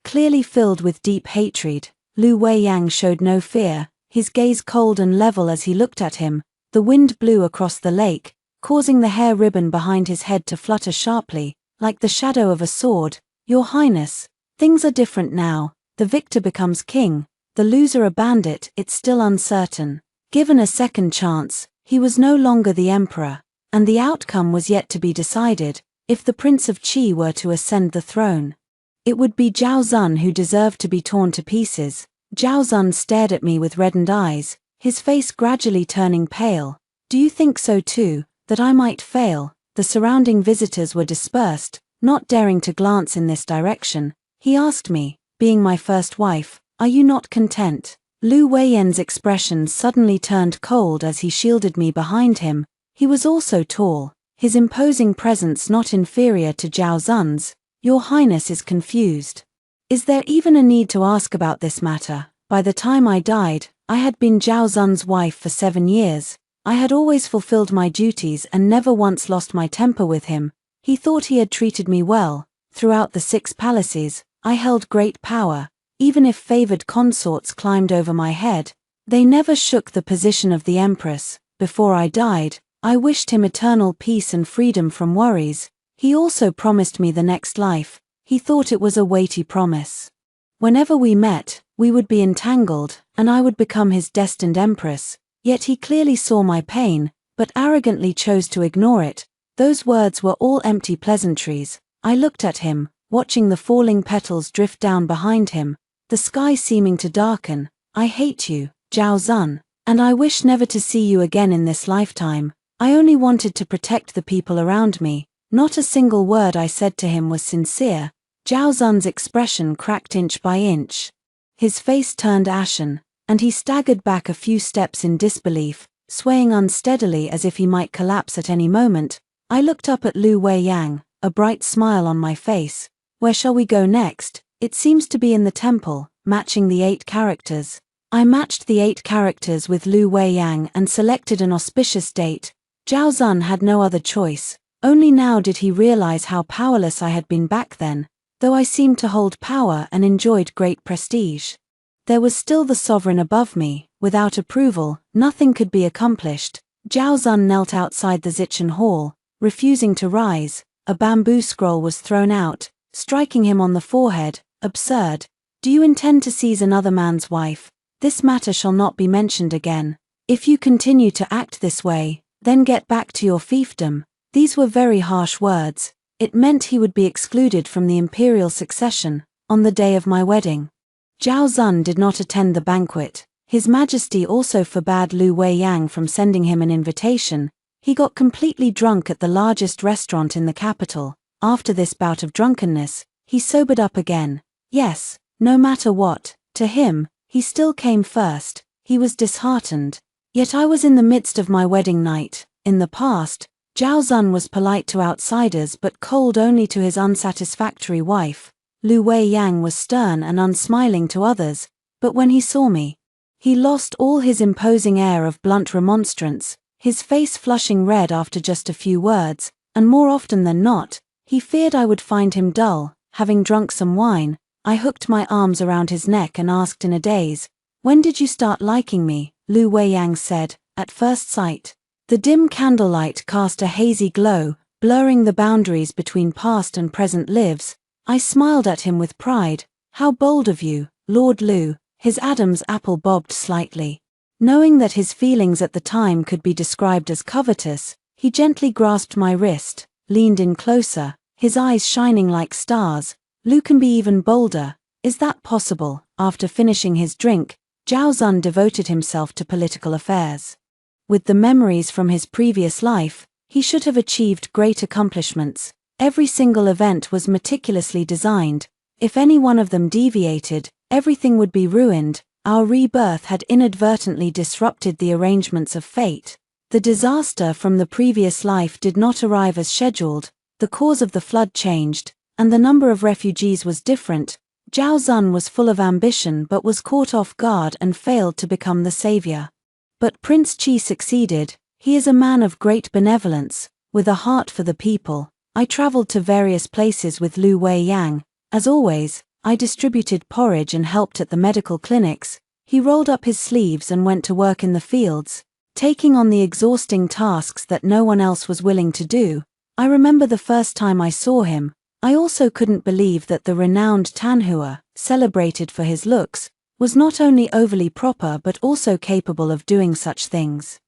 Clearly filled with deep hatred, Lu Weiyang showed no fear, his gaze cold and level as he looked at him. The wind blew across the lake, causing the hair ribbon behind his head to flutter sharply, like the shadow of a sword. Your Highness, things are different now. The victor becomes king, the loser a bandit. It's still uncertain. Given a second chance, he was no longer the emperor, and the outcome was yet to be decided. If the Prince of Qi were to ascend the throne, it would be Zhao Zun who deserved to be torn to pieces. Zhao Zun stared at me with reddened eyes, his face gradually turning pale. Do you think so too, that I might fail? The surrounding visitors were dispersed, not daring to glance in this direction. He asked me, being my first wife, are you not content? Lu Weiyan's expression suddenly turned cold as he shielded me behind him. He was also tall, his imposing presence not inferior to Zhao Zun's. Your Highness is confused. Is there even a need to ask about this matter? By the time I died, I had been Zhao Zun's wife for 7 years. I had always fulfilled my duties and never once lost my temper with him. He thought he had treated me well. Throughout the 6 palaces, I held great power. Even if favored consorts climbed over my head, they never shook the position of the Empress. Before I died, I wished him eternal peace and freedom from worries. He also promised me the next life. He thought it was a weighty promise. Whenever we met, we would be entangled, and I would become his destined empress. Yet he clearly saw my pain, but arrogantly chose to ignore it. Those words were all empty pleasantries. I looked at him, watching the falling petals drift down behind him, the sky seeming to darken. I hate you, Zhao Zun, and I wish never to see you again in this lifetime. I only wanted to protect the people around me. Not a single word I said to him was sincere. Zhao Zun's expression cracked inch by inch. His face turned ashen, and he staggered back a few steps in disbelief, swaying unsteadily as if he might collapse at any moment. I looked up at Lu Weiyang, a bright smile on my face. Where shall we go next? It seems to be in the temple, matching the 8 characters. I matched the 8 characters with Lu Weiyang and selected an auspicious date. Zhao Zun had no other choice. Only now did he realize how powerless I had been back then, though I seemed to hold power and enjoyed great prestige. There was still the sovereign above me. Without approval, nothing could be accomplished. Zhao Zun knelt outside the Zichen Hall, refusing to rise. A bamboo scroll was thrown out, striking him on the forehead. Absurd. Do you intend to seize another man's wife? This matter shall not be mentioned again. If you continue to act this way, then get back to your fiefdom. These were very harsh words. It meant he would be excluded from the imperial succession on the day of my wedding. Zhao Zun did not attend the banquet. His Majesty also forbade Lu Weiyang from sending him an invitation. He got completely drunk at the largest restaurant in the capital. After this bout of drunkenness, he sobered up again. Yes, no matter what, to him, he still came first. He was disheartened. Yet I was in the midst of my wedding night. In the past, Zhao Zun was polite to outsiders but cold only to his unsatisfactory wife. Lu Weiyang was stern and unsmiling to others, but when he saw me, he lost all his imposing air of blunt remonstrance, his face flushing red after just a few words, and more often than not, he feared I would find him dull. Having drunk some wine, I hooked my arms around his neck and asked in a daze, "When did you start liking me?" Lu Weiyang said, "At first sight." The dim candlelight cast a hazy glow, blurring the boundaries between past and present lives. I smiled at him with pride. "How bold of you, Lord Lu." His Adam's apple bobbed slightly. Knowing that his feelings at the time could be described as covetous, he gently grasped my wrist, leaned in closer, his eyes shining like stars. "Lu can be even bolder. Is that possible?" After finishing his drink, Zhao Zun devoted himself to political affairs. With the memories from his previous life, he should have achieved great accomplishments. Every single event was meticulously designed. If any one of them deviated, everything would be ruined. Our rebirth had inadvertently disrupted the arrangements of fate. The disaster from the previous life did not arrive as scheduled. The cause of the flood changed, and the number of refugees was different. Zhao Zun was full of ambition but was caught off guard and failed to become the savior. But Prince Qi succeeded. He is a man of great benevolence, with a heart for the people. I traveled to various places with Lu Wei-yang. As always, I distributed porridge and helped at the medical clinics. He rolled up his sleeves and went to work in the fields, taking on the exhausting tasks that no one else was willing to do. I remember the first time I saw him, I also couldn't believe that the renowned Tanhua, celebrated for his looks, was not only overly proper but also capable of doing such things.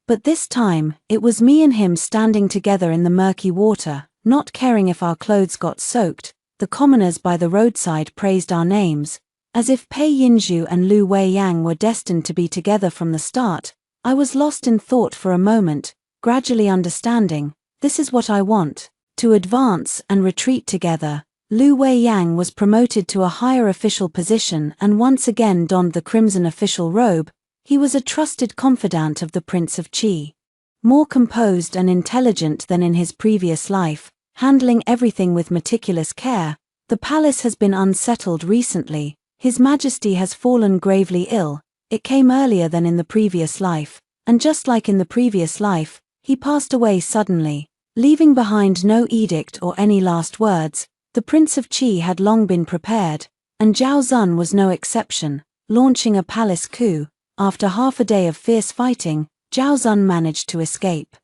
But this time, it was me and him standing together in the murky water, not caring if our clothes got soaked. The commoners by the roadside praised our names, as if Pei Yinzhu and Lu Wei-yang were destined to be together from the start. I was lost in thought for a moment, gradually understanding, this is what I want, to advance and retreat together. Lu Wei-yang was promoted to a higher official position and once again donned the crimson official robe. He was a trusted confidant of the Prince of Qi. More composed and intelligent than in his previous life, handling everything with meticulous care. The palace has been unsettled recently. His Majesty has fallen gravely ill. It came earlier than in the previous life, and just like in the previous life, he passed away suddenly, leaving behind no edict or any last words. The Prince of Qi had long been prepared, and Zhao Zun was no exception, launching a palace coup. After half a day of fierce fighting, Zhao Zun managed to escape.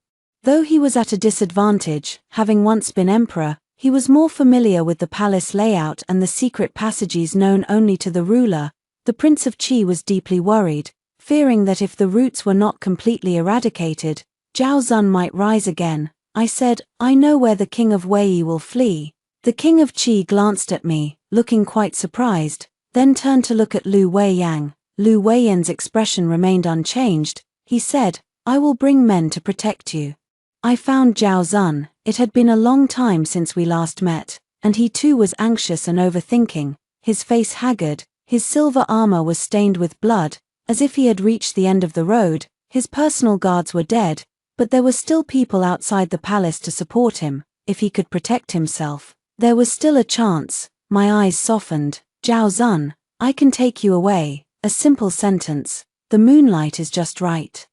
Though he was at a disadvantage, having once been emperor, he was more familiar with the palace layout and the secret passages known only to the ruler. The Prince of Qi was deeply worried, fearing that if the roots were not completely eradicated, Zhao Zun might rise again. I said, I know where the King of Wei will flee. The King of Qi glanced at me, looking quite surprised, then turned to look at Lu Wei-yang. Lu Wei-yan's expression remained unchanged. He said, I will bring men to protect you. I found Zhao Zun. It had been a long time since we last met, and he too was anxious and overthinking, his face haggard, his silver armor was stained with blood, as if he had reached the end of the road. His personal guards were dead, but there were still people outside the palace to support him. If he could protect himself, there was still a chance. My eyes softened. Zhao Zun, I can take you away. A simple sentence. The moonlight is just right,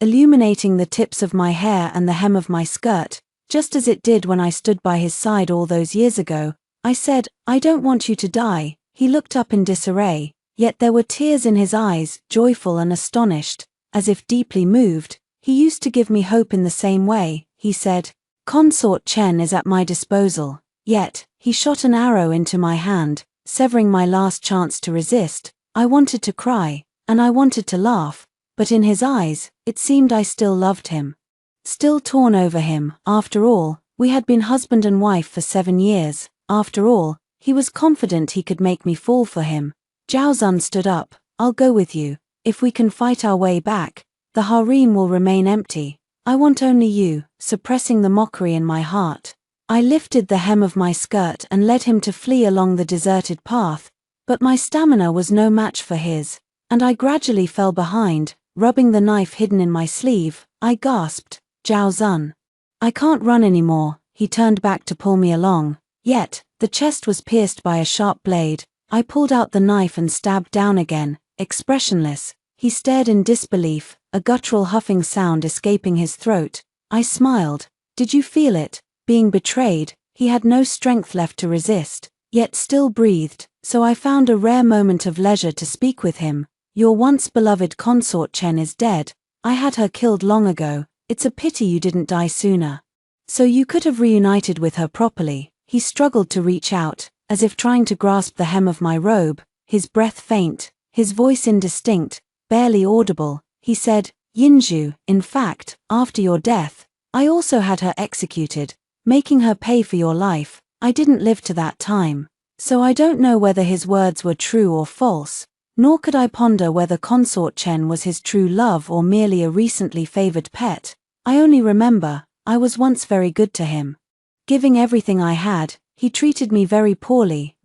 illuminating the tips of my hair and the hem of my skirt, just as it did when I stood by his side all those years ago. I said, I don't want you to die. He looked up in disarray, yet there were tears in his eyes, joyful and astonished, as if deeply moved. He used to give me hope in the same way. He said, Consort Chen is at my disposal. Yet, he shot an arrow into my hand, severing my last chance to resist. I wanted to cry, and I wanted to laugh, but in his eyes, it seemed I still loved him. Still torn over him. After all, we had been husband and wife for 7 years. After all, he was confident he could make me fall for him. Zhao Zun stood up. I'll go with you. If we can fight our way back, the harem will remain empty. I want only you. Suppressing the mockery in my heart, I lifted the hem of my skirt and led him to flee along the deserted path. But my stamina was no match for his, and I gradually fell behind, rubbing the knife hidden in my sleeve. I gasped, Zhao Zun, I can't run anymore. He turned back to pull me along, yet, the chest was pierced by a sharp blade. I pulled out the knife and stabbed down again, expressionless. He stared in disbelief, a guttural huffing sound escaping his throat. I smiled. Did you feel it? Being betrayed, he had no strength left to resist, yet still breathed. So I found a rare moment of leisure to speak with him. Your once beloved consort Chen is dead. I had her killed long ago. It's a pity you didn't die sooner. So you could have reunited with her properly. He struggled to reach out, as if trying to grasp the hem of my robe, his breath faint, his voice indistinct, barely audible. He said, Yinzhu, in fact, after your death, I also had her executed, making her pay for your life. I didn't live to that time. So I don't know whether his words were true or false, nor could I ponder whether Consort Chen was his true love or merely a recently favored pet. I only remember, I was once very good to him. Giving everything I had, he treated me very poorly,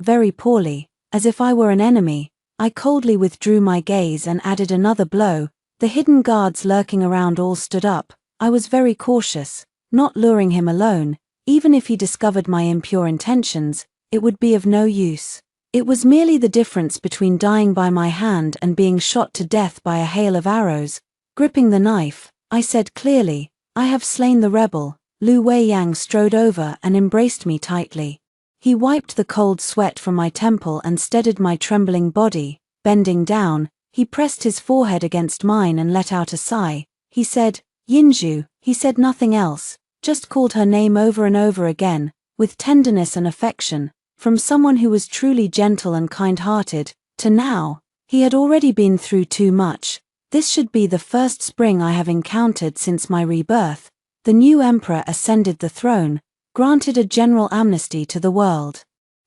as if I were an enemy. I coldly withdrew my gaze and added another blow. The hidden guards lurking around all stood up. I was very cautious, not luring him alone. Even if he discovered my impure intentions, it would be of no use. It was merely the difference between dying by my hand and being shot to death by a hail of arrows. Gripping the knife, I said clearly, I have slain the rebel. Lu Weiyang strode over and embraced me tightly. He wiped the cold sweat from my temple and steadied my trembling body. Bending down, he pressed his forehead against mine and let out a sigh. He said, "Yinju." He said nothing else, just called her name over and over again, with tenderness and affection, from someone who was truly gentle and kind-hearted, to now. He had already been through too much. This should be the first spring I have encountered since my rebirth. The new emperor ascended the throne, granted a general amnesty to the world,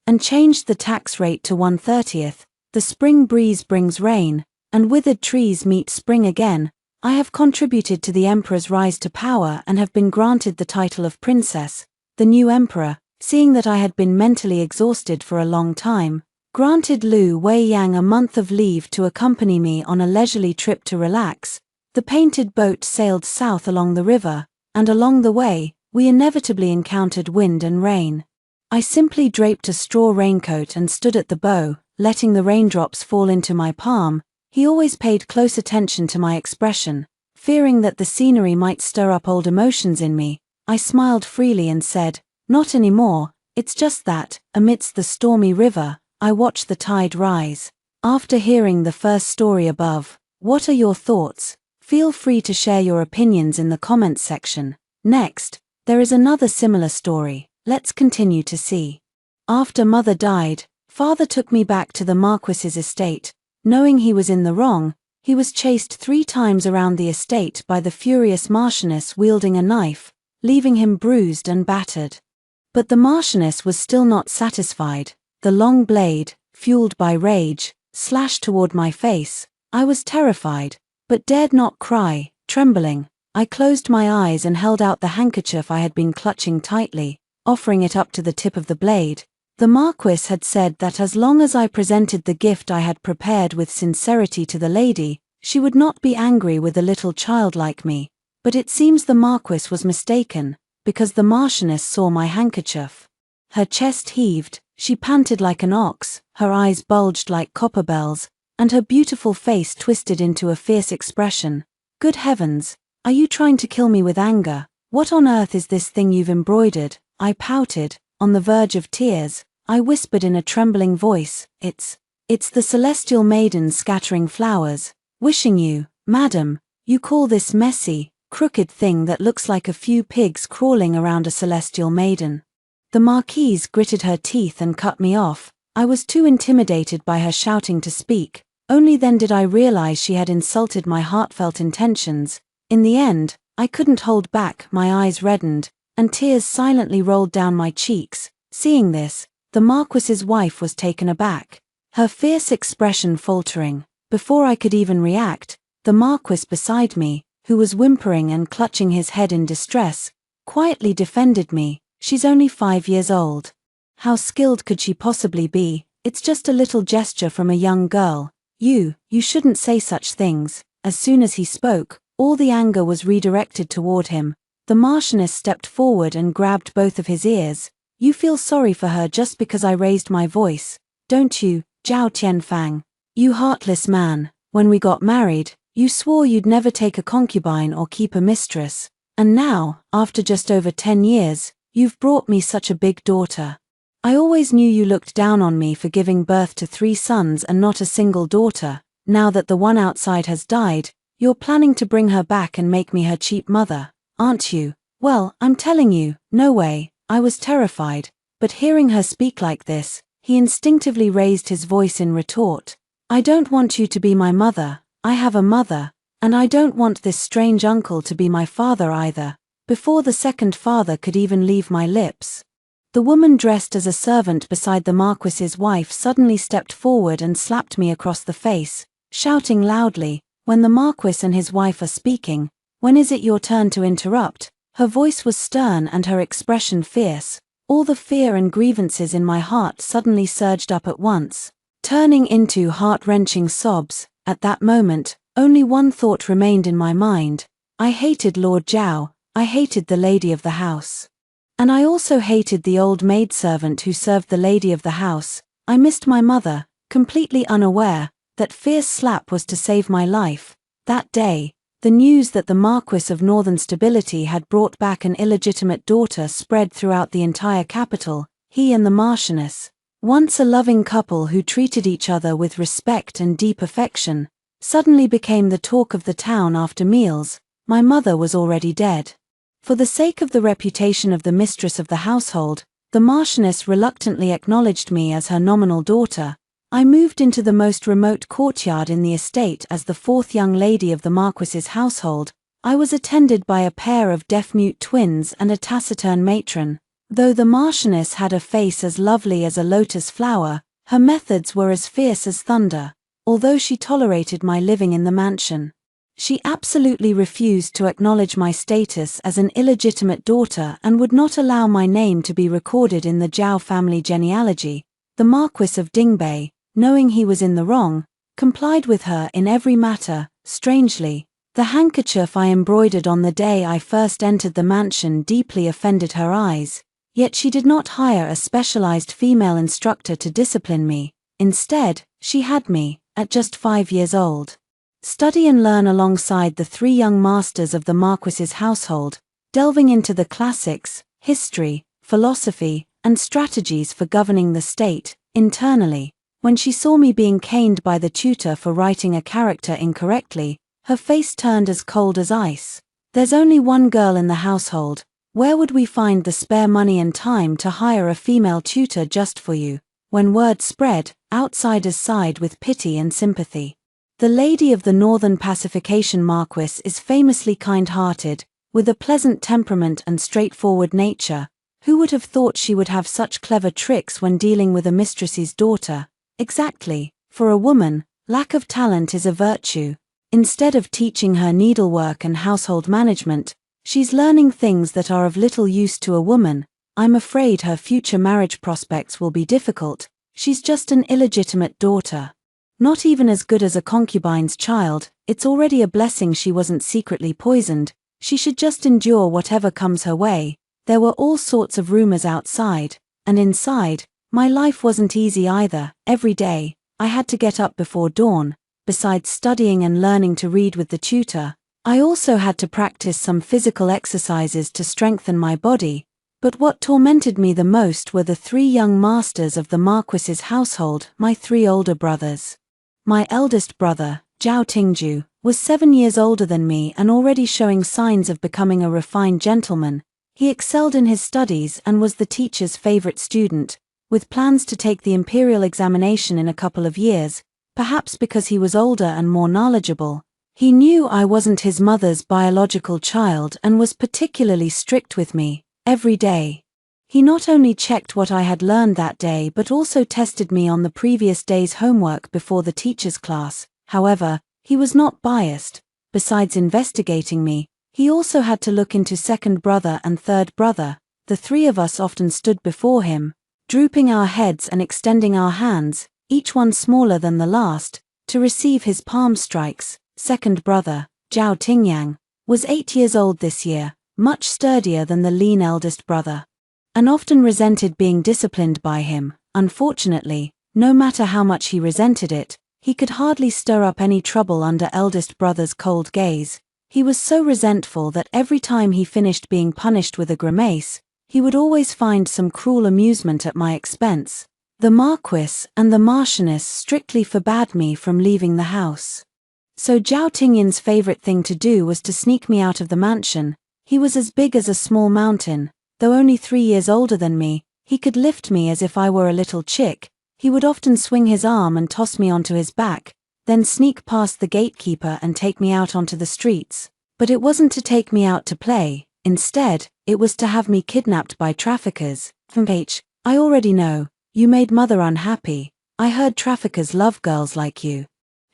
and changed the tax rate to 1/30th. The spring breeze brings rain, and withered trees meet spring again. I have contributed to the emperor's rise to power and have been granted the title of princess. The new emperor, seeing that I had been mentally exhausted for a long time, granted Lu Weiyang a month of leave to accompany me on a leisurely trip to relax. The painted boat sailed south along the river, and along the way, we inevitably encountered wind and rain. I simply draped a straw raincoat and stood at the bow, letting the raindrops fall into my palm. He always paid close attention to my expression. Fearing that the scenery might stir up old emotions in me, I smiled freely and said, "Not anymore, it's just that, amidst the stormy river, I watch the tide rise." After hearing the first story above, what are your thoughts? Feel free to share your opinions in the comments section. Next, there is another similar story. Let's continue to see. After mother died, father took me back to the Marquis's estate. Knowing he was in the wrong, he was chased 3 times around the estate by the furious Marchioness wielding a knife, leaving him bruised and battered. But the Marchioness was still not satisfied. The long blade, fueled by rage, slashed toward my face. I was terrified, but dared not cry. Trembling, I closed my eyes and held out the handkerchief I had been clutching tightly, offering it up to the tip of the blade. The Marquis had said that as long as I presented the gift I had prepared with sincerity to the lady, she would not be angry with a little child like me. But it seems the Marquis was mistaken, because the Marchioness saw my handkerchief. Her chest heaved, she panted like an ox, her eyes bulged like copper bells, and her beautiful face twisted into a fierce expression. "Good heavens, are you trying to kill me with anger? What on earth is this thing you've embroidered?" I pouted, on the verge of tears. I whispered in a trembling voice, It's the celestial maiden scattering flowers, wishing you, madam. You call this messy, crooked thing that looks like a few pigs crawling around a celestial maiden." The Marquise gritted her teeth and cut me off. I was too intimidated by her shouting to speak. Only then did I realize she had insulted my heartfelt intentions. In the end, I couldn't hold back. My eyes reddened, and tears silently rolled down my cheeks. Seeing this, the Marquis's wife was taken aback, her fierce expression faltering. Before I could even react, the Marquis beside me, who was whimpering and clutching his head in distress, quietly defended me. "She's only 5 years old. How skilled could she possibly be? It's just a little gesture from a young girl. You shouldn't say such things." As soon as he spoke, all the anger was redirected toward him. The Marchioness stepped forward and grabbed both of his ears. "You feel sorry for her just because I raised my voice, don't you, Zhao Tianfang? You heartless man. When we got married, you swore you'd never take a concubine or keep a mistress. And now, after just over 10 years, you've brought me such a big daughter. I always knew you looked down on me for giving birth to 3 sons and not a single daughter. Now that the one outside has died, you're planning to bring her back and make me her cheap mother, aren't you? Well, I'm telling you, no way." I was terrified, but hearing her speak like this, he instinctively raised his voice in retort. "I don't want you to be my mother. I have a mother, and I don't want this strange uncle to be my father either." Before the second father could even leave my lips, the woman dressed as a servant beside the Marquis's wife suddenly stepped forward and slapped me across the face, shouting loudly, "When the Marquis and his wife are speaking, when is it your turn to interrupt?" Her voice was stern and her expression fierce. All the fear and grievances in my heart suddenly surged up at once, turning into heart-wrenching sobs. At that moment, only one thought remained in my mind. I hated Lord Zhao, I hated the lady of the house. And I also hated the old maidservant who served the lady of the house. I missed my mother, completely unaware that fierce slap was to save my life. That day, The news that the Marquis of Northern Stability had brought back an illegitimate daughter spread throughout the entire capital. He and the Marchioness, once a loving couple who treated each other with respect and deep affection, suddenly became the talk of the town after meals. My mother was already dead. For the sake of the reputation of the mistress of the household, the Marchioness reluctantly acknowledged me as her nominal daughter. I moved into the most remote courtyard in the estate as the fourth young lady of the Marquis's household. I was attended by a pair of deaf-mute twins and a taciturn matron. Though the Marchioness had a face as lovely as a lotus flower, her methods were as fierce as thunder. Although she tolerated my living in the mansion, she absolutely refused to acknowledge my status as an illegitimate daughter and would not allow my name to be recorded in the Zhao family genealogy. The Marquis of Dingbei, knowing he was in the wrong, complied with her in every matter. Strangely, the handkerchief I embroidered on the day I first entered the mansion deeply offended her eyes, yet she did not hire a specialized female instructor to discipline me. Instead, she had me, at just 5 years old, study and learn alongside the 3 young masters of the Marquis's household, delving into the classics, history, philosophy, and strategies for governing the state. Internally, when she saw me being caned by the tutor for writing a character incorrectly, her face turned as cold as ice. There's only one girl in the household. Where would we find the spare money and time to hire a female tutor just for you? When word spread, outsiders sighed with pity and sympathy. The lady of the Northern Pacification Marquis is famously kind-hearted, with a pleasant temperament and straightforward nature. Who would have thought she would have such clever tricks when dealing with a mistress's daughter? Exactly. For a woman, lack of talent is a virtue. Instead of teaching her needlework and household management, she's learning things that are of little use to a woman. I'm afraid her future marriage prospects will be difficult. She's just an illegitimate daughter. Not even as good as a concubine's child. It's already a blessing she wasn't secretly poisoned. She should just endure whatever comes her way. There were all sorts of rumors outside, and inside, my life wasn't easy either. Every day, I had to get up before dawn. Besides studying and learning to read with the tutor, I also had to practice some physical exercises to strengthen my body. But what tormented me the most were the 3 young masters of the Marquis's household, my 3 older brothers. My eldest brother, Zhao Tingju, was 7 years older than me and already showing signs of becoming a refined gentleman. He excelled in his studies and was the teacher's favorite student, with plans to take the imperial examination in a couple of years, perhaps because he was older and more knowledgeable. He knew I wasn't his mother's biological child and was particularly strict with me. Every day, he not only checked what I had learned that day but also tested me on the previous day's homework before the teacher's class. However, he was not biased. Besides investigating me, he also had to look into second brother and third brother. The 3 of us often stood before him, drooping our heads and extending our hands, each one smaller than the last, to receive his palm strikes. Second brother, Zhao Tingyang, was 8 years old this year, much sturdier than the lean eldest brother, and often resented being disciplined by him. Unfortunately, no matter how much he resented it, he could hardly stir up any trouble under eldest brother's cold gaze. He was so resentful that every time he finished being punished with a grimace, he would always find some cruel amusement at my expense. The Marquis and the Marchioness strictly forbade me from leaving the house. So Zhao Tingyan's favorite thing to do was to sneak me out of the mansion. He was as big as a small mountain. Though only 3 years older than me, he could lift me as if I were a little chick. He would often swing his arm and toss me onto his back, then sneak past the gatekeeper and take me out onto the streets. But it wasn't to take me out to play. Instead, it was to have me kidnapped by traffickers. I already know. You made mother unhappy. I heard traffickers love girls like you,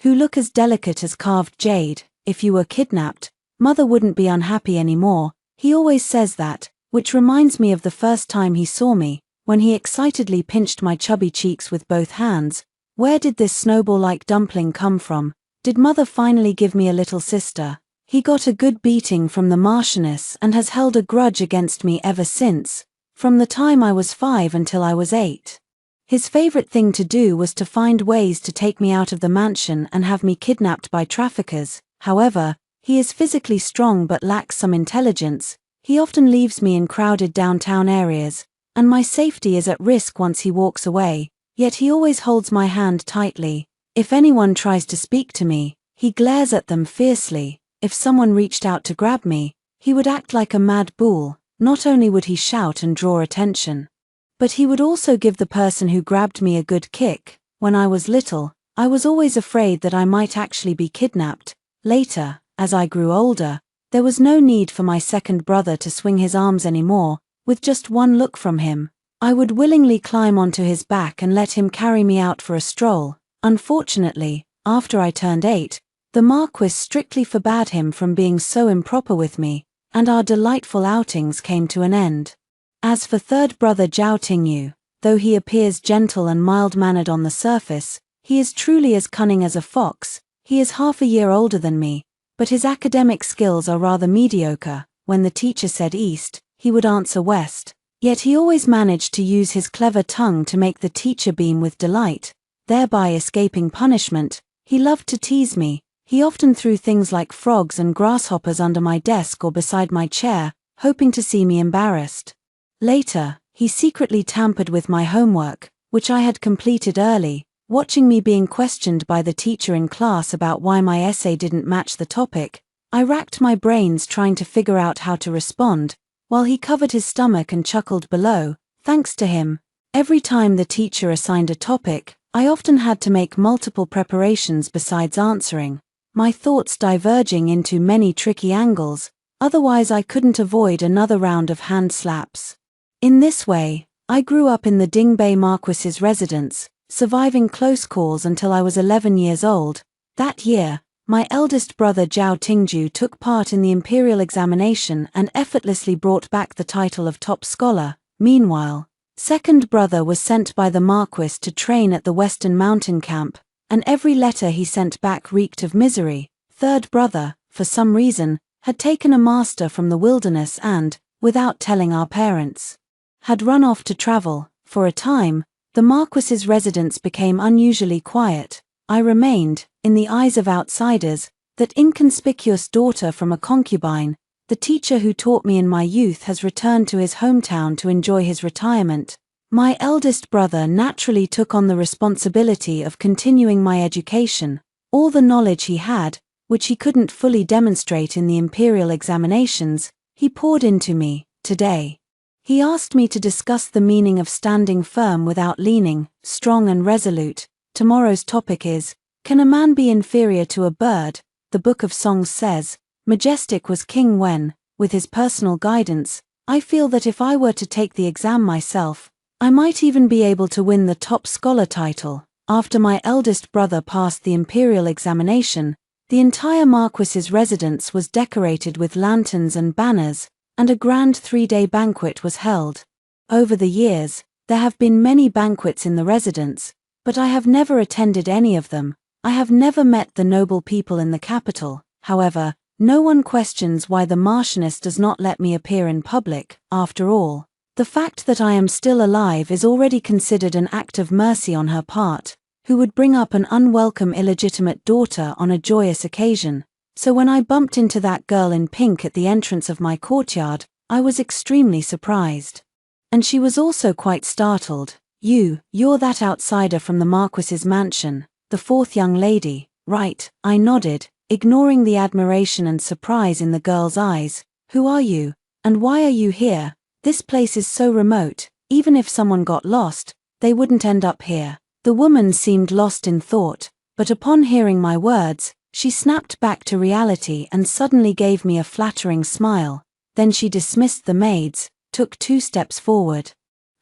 who look as delicate as carved jade. If you were kidnapped, mother wouldn't be unhappy anymore. He always says that, which reminds me of the first time he saw me, when he excitedly pinched my chubby cheeks with both hands. Where did this snowball-like dumpling come from? Did mother finally give me a little sister? He got a good beating from the Marchioness and has held a grudge against me ever since, from the time I was 5 until I was 8. His favorite thing to do was to find ways to take me out of the mansion and have me kidnapped by traffickers. However, He is physically strong but lacks some intelligence. He often leaves me in crowded downtown areas, and my safety is at risk once he walks away, yet he always holds my hand tightly. If anyone tries to speak to me, he glares at them fiercely. If someone reached out to grab me, he would act like a mad bull. Not only would he shout and draw attention, but he would also give the person who grabbed me a good kick. When I was little, I was always afraid that I might actually be kidnapped. Later, as I grew older, there was no need for my second brother to swing his arms anymore. With just one look from him, I would willingly climb onto his back and let him carry me out for a stroll. Unfortunately, after I turned 8, the Marquis strictly forbade him from being so improper with me, and our delightful outings came to an end. As for third brother Zhao Tingyu, though he appears gentle and mild-mannered on the surface, he is truly as cunning as a fox. He is half a year older than me, but his academic skills are rather mediocre. When the teacher said east, he would answer west. Yet he always managed to use his clever tongue to make the teacher beam with delight, thereby escaping punishment. He loved to tease me. He often threw things like frogs and grasshoppers under my desk or beside my chair, hoping to see me embarrassed. Later, he secretly tampered with my homework, which I had completed early. Watching me being questioned by the teacher in class about why my essay didn't match the topic, I racked my brains trying to figure out how to respond, while he covered his stomach and chuckled below. Thanks to him, every time the teacher assigned a topic, I often had to make multiple preparations besides answering, my thoughts diverging into many tricky angles. Otherwise I couldn't avoid another round of hand slaps. In this way, I grew up in the Dingbei Marquis's residence, surviving close calls until I was 11 years old. That year, my eldest brother Zhao Tingju took part in the imperial examination and effortlessly brought back the title of top scholar. Meanwhile, second brother was sent by the Marquis to train at the Western Mountain Camp, and every letter he sent back reeked of misery. Third brother, for some reason, had taken a master from the wilderness and, without telling our parents, had run off to travel. For a time, the Marquis's residence became unusually quiet. I remained, in the eyes of outsiders, that inconspicuous daughter from a concubine. The teacher who taught me in my youth has returned to his hometown to enjoy his retirement. My eldest brother naturally took on the responsibility of continuing my education. All the knowledge he had, which he couldn't fully demonstrate in the imperial examinations, he poured into me. Today, he asked me to discuss the meaning of standing firm without leaning, strong and resolute. Tomorrow's topic is, can a man be inferior to a bird? The Book of Songs says, majestic was King Wen. With his personal guidance, I feel that if I were to take the exam myself, I might even be able to win the top scholar title. After my eldest brother passed the imperial examination, the entire Marquis's residence was decorated with lanterns and banners, and a grand 3-day banquet was held. Over the years, there have been many banquets in the residence, but I have never attended any of them. I have never met the noble people in the capital. However, no one questions why the Marchioness does not let me appear in public. After all, the fact that I am still alive is already considered an act of mercy on her part. Who would bring up an unwelcome illegitimate daughter on a joyous occasion? So when I bumped into that girl in pink at the entrance of my courtyard, I was extremely surprised. And she was also quite startled. You're that outsider from the Marquis's mansion, the fourth young lady, right? I nodded, ignoring the admiration and surprise in the girl's eyes. Who are you? And why are you here? This place is so remote, even if someone got lost, they wouldn't end up here. The woman seemed lost in thought, but upon hearing my words, she snapped back to reality and suddenly gave me a flattering smile. Then she dismissed the maids, took 2 steps forward,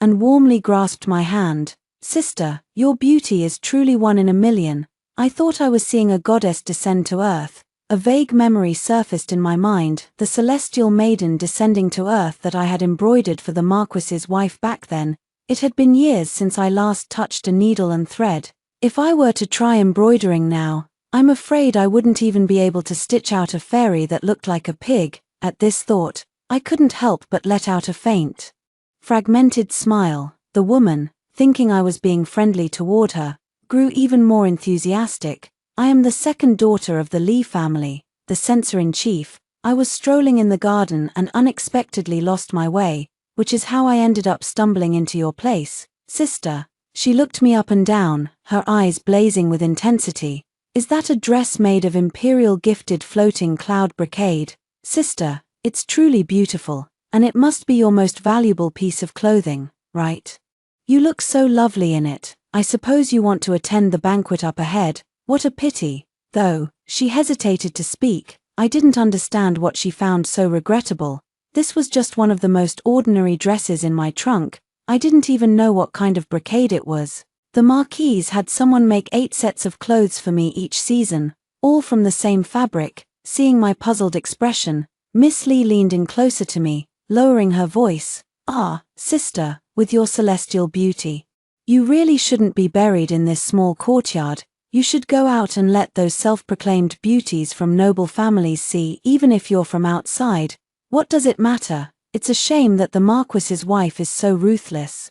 and warmly grasped my hand. Sister, your beauty is truly one in a million. I thought I was seeing a goddess descend to earth. A vague memory surfaced in my mind, the celestial maiden descending to earth that I had embroidered for the Marquis's wife back then. It had been years since I last touched a needle and thread. If I were to try embroidering now, I'm afraid I wouldn't even be able to stitch out a fairy that looked like a pig. At this thought, I couldn't help but let out a faint, fragmented smile. The woman, thinking I was being friendly toward her, grew even more enthusiastic. I am the second daughter of the Li family. the censor-in-chief, I was strolling in the garden and unexpectedly lost my way, which is how I ended up stumbling into your place, sister." She looked me up and down, her eyes blazing with intensity. "Is that a dress made of imperial gifted floating cloud brocade? Sister, it's truly beautiful, and it must be your most valuable piece of clothing, right? You look so lovely in it. I suppose you want to attend the banquet up ahead. What a pity." Though she hesitated to speak, I didn't understand what she found so regrettable. This was just one of the most ordinary dresses in my trunk. I didn't even know what kind of brocade it was. The Marquise had someone make 8 sets of clothes for me each season, all from the same fabric. Seeing my puzzled expression, Miss Lee leaned in closer to me, lowering her voice. "Ah, sister, with your celestial beauty. You really shouldn't be buried in this small courtyard. You should go out and let those self-proclaimed beauties from noble families see. Even if you're from outside, what does it matter? It's a shame that the Marquis's wife is so ruthless.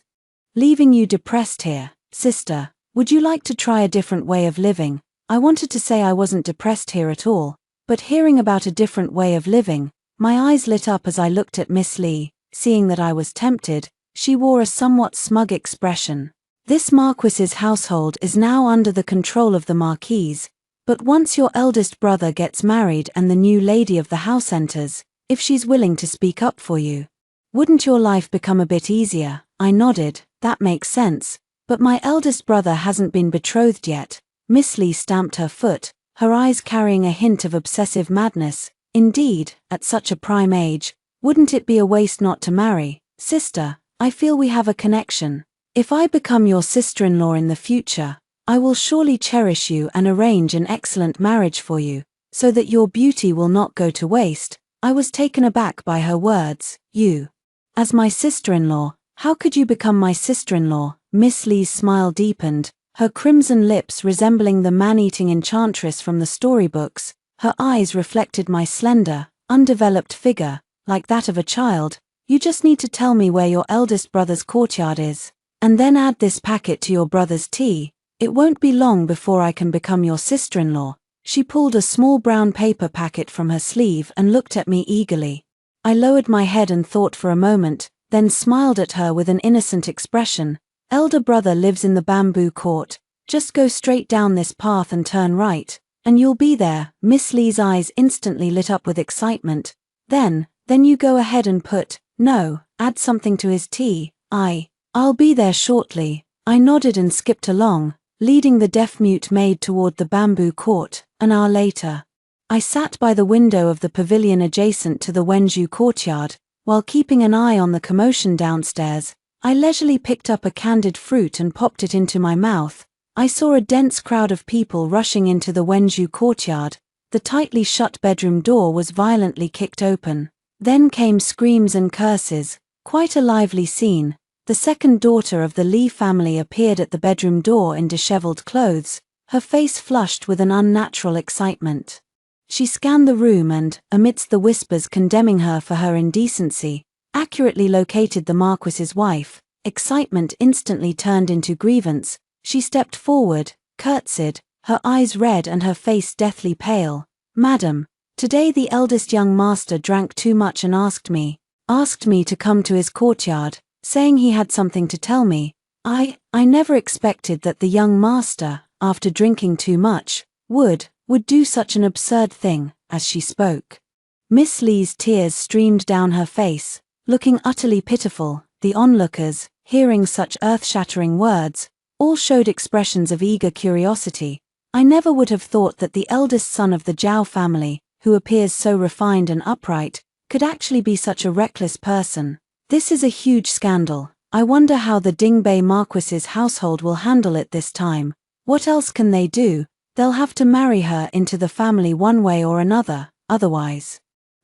Leaving you depressed here. Sister, would you like to try a different way of living?" I wanted to say I wasn't depressed here at all, but hearing about a different way of living, my eyes lit up as I looked at Miss Lee. Seeing that I was tempted, she wore a somewhat smug expression. "This Marquis's household is now under the control of the Marquise, but once your eldest brother gets married and the new lady of the house enters, if she's willing to speak up for you, wouldn't your life become a bit easier?" I nodded. "That makes sense, but my eldest brother hasn't been betrothed yet." Miss Lee stamped her foot, her eyes carrying a hint of obsessive madness. "Indeed, at such a prime age, wouldn't it be a waste not to marry? Sister, I feel we have a connection. If I become your sister-in-law in the future, I will surely cherish you and arrange an excellent marriage for you, so that your beauty will not go to waste." I was taken aback by her words. "You? As my sister-in-law? How could you become my sister-in-law?" Miss Lee's smile deepened, her crimson lips resembling the man-eating enchantress from the storybooks. Her eyes reflected my slender, undeveloped figure, like that of a child. "You just need to tell me where your eldest brother's courtyard is, and then add this packet to your brother's tea. It won't be long before I can become your sister-in-law." She pulled a small brown paper packet from her sleeve and looked at me eagerly. I lowered my head and thought for a moment, then smiled at her with an innocent expression. "Elder brother lives in the bamboo court. Just go straight down this path and turn right, and you'll be there." Miss Lee's eyes instantly lit up with excitement. Then you go ahead and add something to his tea." I'll be there shortly." I nodded and skipped along, leading the deaf-mute maid toward the bamboo court. An hour later, I sat by the window of the pavilion adjacent to the Wenju courtyard. While keeping an eye on the commotion downstairs, I leisurely picked up a candied fruit and popped it into my mouth. I saw a dense crowd of people rushing into the Wenju courtyard. The tightly shut bedroom door was violently kicked open. Then came screams and curses. Quite a lively scene. The second daughter of the Lee family appeared at the bedroom door in disheveled clothes, her face flushed with an unnatural excitement. She scanned the room and, amidst the whispers condemning her for her indecency, accurately located the Marquis's wife. Excitement instantly turned into grievance. She stepped forward, curtsied, her eyes red and her face deathly pale. "Madam, today the eldest young master drank too much and asked me to come to his courtyard, saying he had something to tell me. I never expected that the young master, after drinking too much, would do such an absurd thing." As she spoke, Miss Lee's tears streamed down her face, looking utterly pitiful. The onlookers, hearing such earth-shattering words, all showed expressions of eager curiosity. I never would have thought that the eldest son of the Zhao family, who appears so refined and upright, could actually be such a reckless person. This is a huge scandal. I wonder how the Dingbei Marquis's household will handle it this time. What else can they do? They'll have to marry her into the family one way or another, otherwise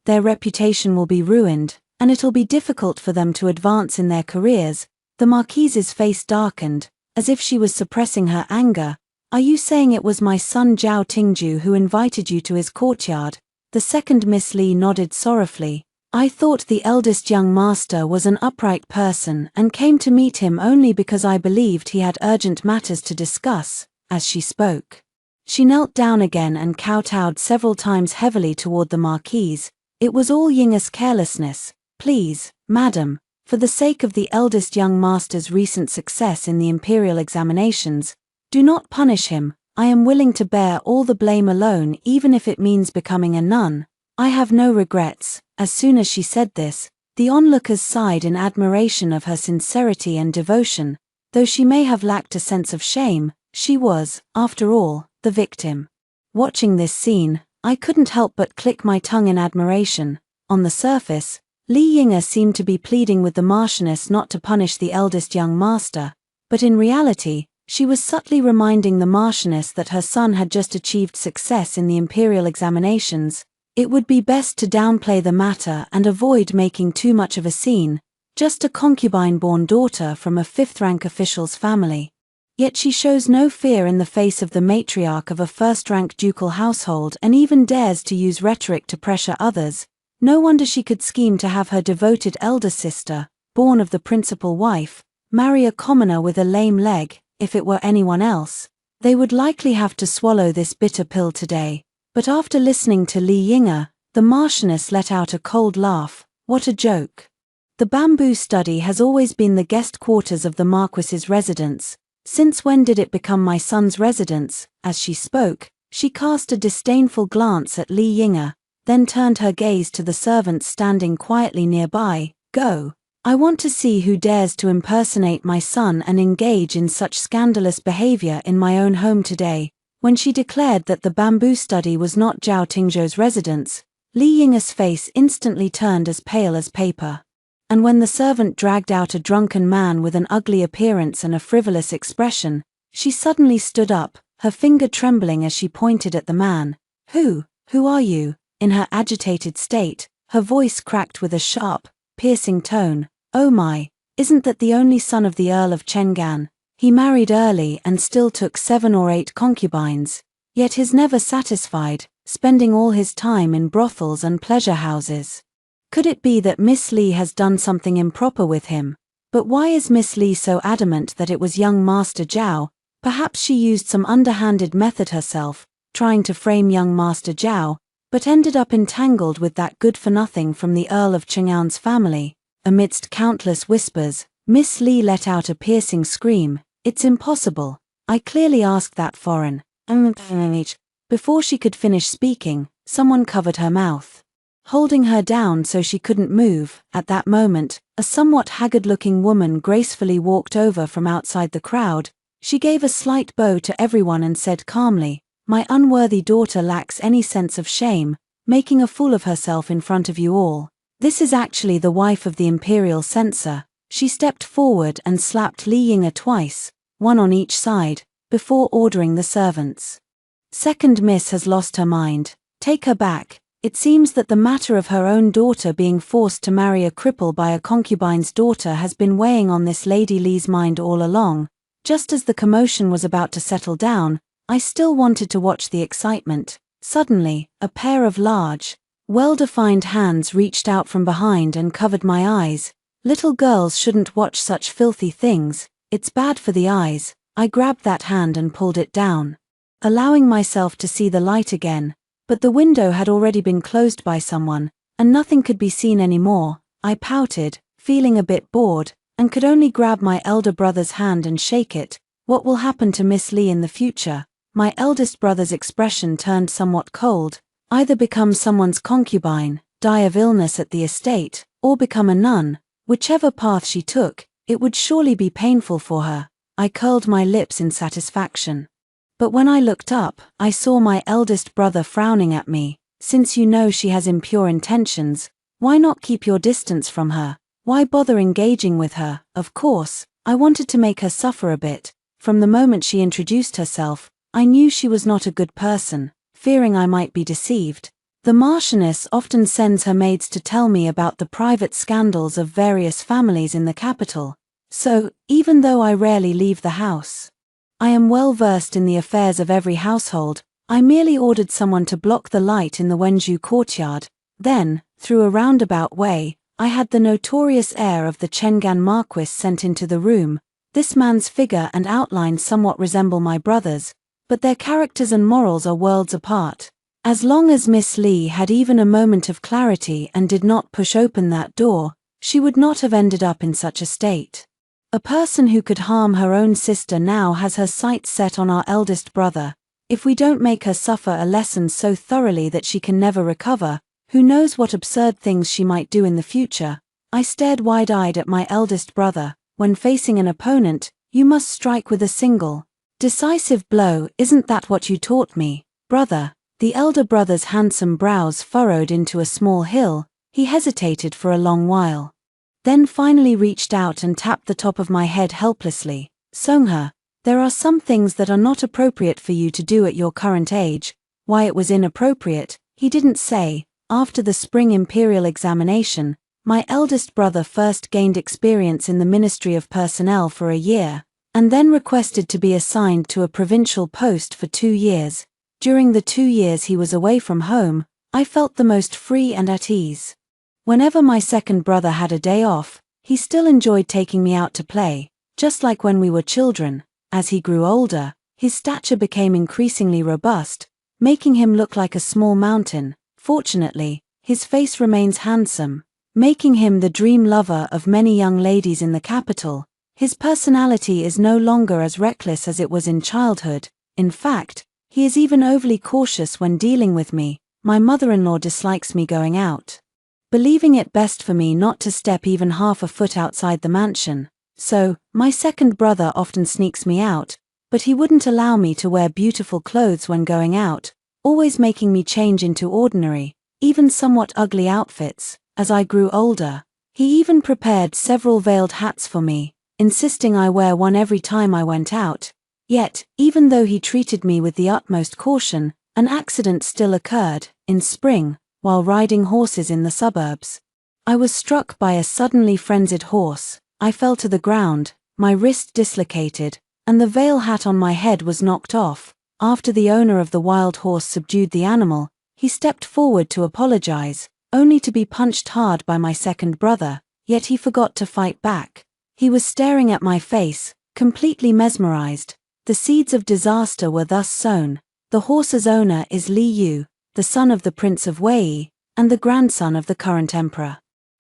their reputation will be ruined, and it'll be difficult for them to advance in their careers. The Marquise's face darkened, as if she was suppressing her anger. "Are you saying it was my son Zhao Tingju who invited you to his courtyard?" The second Miss Lee nodded sorrowfully. "I thought the eldest young master was an upright person and came to meet him only because I believed he had urgent matters to discuss." As she spoke, She knelt down again and kowtowed several times heavily toward the marquise. It was all Yinga's carelessness. Please, madam, for the sake of the eldest young master's recent success in the imperial examinations, do not punish him. I am willing to bear all the blame alone, even if it means becoming a nun. I have no regrets. As soon as she said this, the onlookers sighed in admiration of her sincerity and devotion. Though she may have lacked a sense of shame, she was, after all, the victim. Watching this scene, I couldn't help but click my tongue in admiration. On the surface, Li Yinga seemed to be pleading with the Marchioness not to punish the eldest young master, but in reality, she was subtly reminding the Marchioness that her son had just achieved success in the imperial examinations. It would be best to downplay the matter and avoid making too much of a scene, just a concubine-born daughter from a fifth-rank official's family. Yet she shows no fear in the face of the matriarch of a first-rank ducal household and even dares to use rhetoric to pressure others. No wonder she could scheme to have her devoted elder sister, born of the principal wife, marry a commoner with a lame leg. If it were anyone else, they would likely have to swallow this bitter pill today. But after listening to Li Yinga, the Marchioness let out a cold laugh. What a joke. The bamboo study has always been the guest quarters of the Marquis's residence. Since when did it become my son's residence? As she spoke, she cast a disdainful glance at Li Yinga, then turned her gaze to the servants standing quietly nearby. Go. I want to see who dares to impersonate my son and engage in such scandalous behavior in my own home today. When she declared that the bamboo study was not Zhao Tingzhou's residence, Li Yinga's face instantly turned as pale as paper. And when the servant dragged out a drunken man with an ugly appearance and a frivolous expression, she suddenly stood up, her finger trembling as she pointed at the man. Who are you? In her agitated state, her voice cracked with a sharp, piercing tone. Oh my, isn't that the only son of the Earl of Cheng'an? He married early and still took 7 or 8 concubines, yet he's never satisfied, spending all his time in brothels and pleasure houses. Could it be that Miss Li has done something improper with him? But why is Miss Li so adamant that it was young Master Zhao? Perhaps she used some underhanded method herself, trying to frame young Master Zhao, but ended up entangled with that good-for-nothing from the Earl of Cheng'an's family. Amidst countless whispers, Miss Li let out a piercing scream. It's impossible. I clearly asked that foreign. Before she could finish speaking, someone covered her mouth, holding her down so she couldn't move. At that moment, a somewhat haggard-looking woman gracefully walked over from outside the crowd. She gave a slight bow to everyone and said calmly, "My unworthy daughter lacks any sense of shame, making a fool of herself in front of you all. This is actually the wife of the imperial censor." She stepped forward and slapped Li Yinga twice, one on each side, before ordering the servants. "Second Miss has lost her mind. Take her back." It seems that the matter of her own daughter being forced to marry a cripple by a concubine's daughter has been weighing on this Lady Li's mind all along. Just as the commotion was about to settle down, I still wanted to watch the excitement. Suddenly, a pair of large, well-defined hands reached out from behind and covered my eyes. Little girls shouldn't watch such filthy things. It's bad for the eyes. I grabbed that hand and pulled it down, allowing myself to see the light again. But the window had already been closed by someone, and nothing could be seen anymore. I pouted, feeling a bit bored, and could only grab my elder brother's hand and shake it. What will happen to Miss Li in the future? My eldest brother's expression turned somewhat cold. Either become someone's concubine, die of illness at the estate, or become a nun. Whichever path she took, it would surely be painful for her. I curled my lips in satisfaction. But when I looked up, I saw my eldest brother frowning at me. "Since you know she has impure intentions, why not keep your distance from her? Why bother engaging with her?" Of course, I wanted to make her suffer a bit. From the moment she introduced herself, I knew she was not a good person, fearing I might be deceived. The Marchioness often sends her maids to tell me about the private scandals of various families in the capital. So, even though I rarely leave the house, I am well versed in the affairs of every household. I merely ordered someone to block the light in the Wenzhou courtyard. Then, through a roundabout way, I had the notorious heir of the Cheng'an Marquis sent into the room. This man's figure and outline somewhat resemble my brother's. but their characters and morals are worlds apart. As long as Miss Lee had even a moment of clarity and did not push open that door, she would not have ended up in such a state. A person who could harm her own sister now has her sights set on our eldest brother. If we don't make her suffer a lesson so thoroughly that she can never recover, who knows what absurd things she might do in the future. I stared wide-eyed at my eldest brother. When facing an opponent, you must strike with a single, decisive blow. Isn't that what you taught me, brother? The elder brother's handsome brows furrowed into a small hill. He hesitated for a long while, then finally reached out and tapped the top of my head helplessly. Songha, there are some things that are not appropriate for you to do at your current age. Why it was inappropriate, he didn't say. After the spring imperial examination, my eldest brother first gained experience in the Ministry of Personnel for a year, and then requested to be assigned to a provincial post for 2 years. During the 2 years he was away from home, I felt the most free and at ease. Whenever my second brother had a day off, he still enjoyed taking me out to play, just like when we were children. As he grew older, his stature became increasingly robust, making him look like a small mountain. Fortunately, his face remains handsome, making him the dream lover of many young ladies in the capital. His personality is no longer as reckless as it was in childhood. In fact, he is even overly cautious when dealing with me. My mother-in-law dislikes me going out, believing it best for me not to step even half a foot outside the mansion. So, my second brother often sneaks me out, but he wouldn't allow me to wear beautiful clothes when going out, always making me change into ordinary, even somewhat ugly outfits. As I grew older, he even prepared several veiled hats for me, insisting I wear one every time I went out. Yet, even though he treated me with the utmost caution, an accident still occurred. In spring, while riding horses in the suburbs, I was struck by a suddenly frenzied horse. I fell to the ground, my wrist dislocated, and the veil hat on my head was knocked off. After the owner of the wild horse subdued the animal, he stepped forward to apologize, only to be punched hard by my second brother, yet he forgot to fight back. He was staring at my face, completely mesmerized. The seeds of disaster were thus sown. The horse's owner is Li Yu, the son of the Prince of Wei, and the grandson of the current emperor.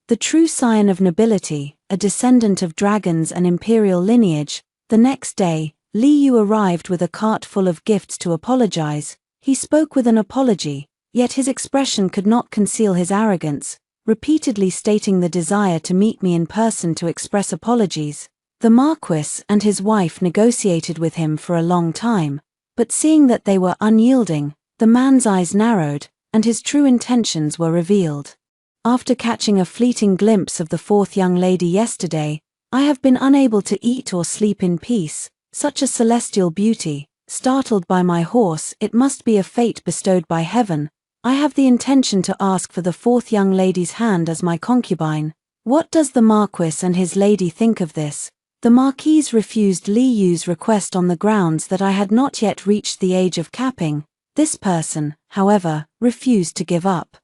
The true scion of nobility, a descendant of dragons and imperial lineage. The next day, Li Yu arrived with a cart full of gifts to apologize. He spoke with an apology, yet his expression could not conceal his arrogance, repeatedly stating the desire to meet me in person to express apologies. The Marquis and his wife negotiated with him for a long time, but seeing that they were unyielding, the man's eyes narrowed, and his true intentions were revealed. After catching a fleeting glimpse of the fourth young lady yesterday, I have been unable to eat or sleep in peace. Such a celestial beauty, startled by my horse, it must be a fate bestowed by heaven. I have the intention to ask for the fourth young lady's hand as my concubine. What does the Marquis and his lady think of this? The Marquise refused Li Yu's request on the grounds that I had not yet reached the age of capping. This person, however, refused to give up.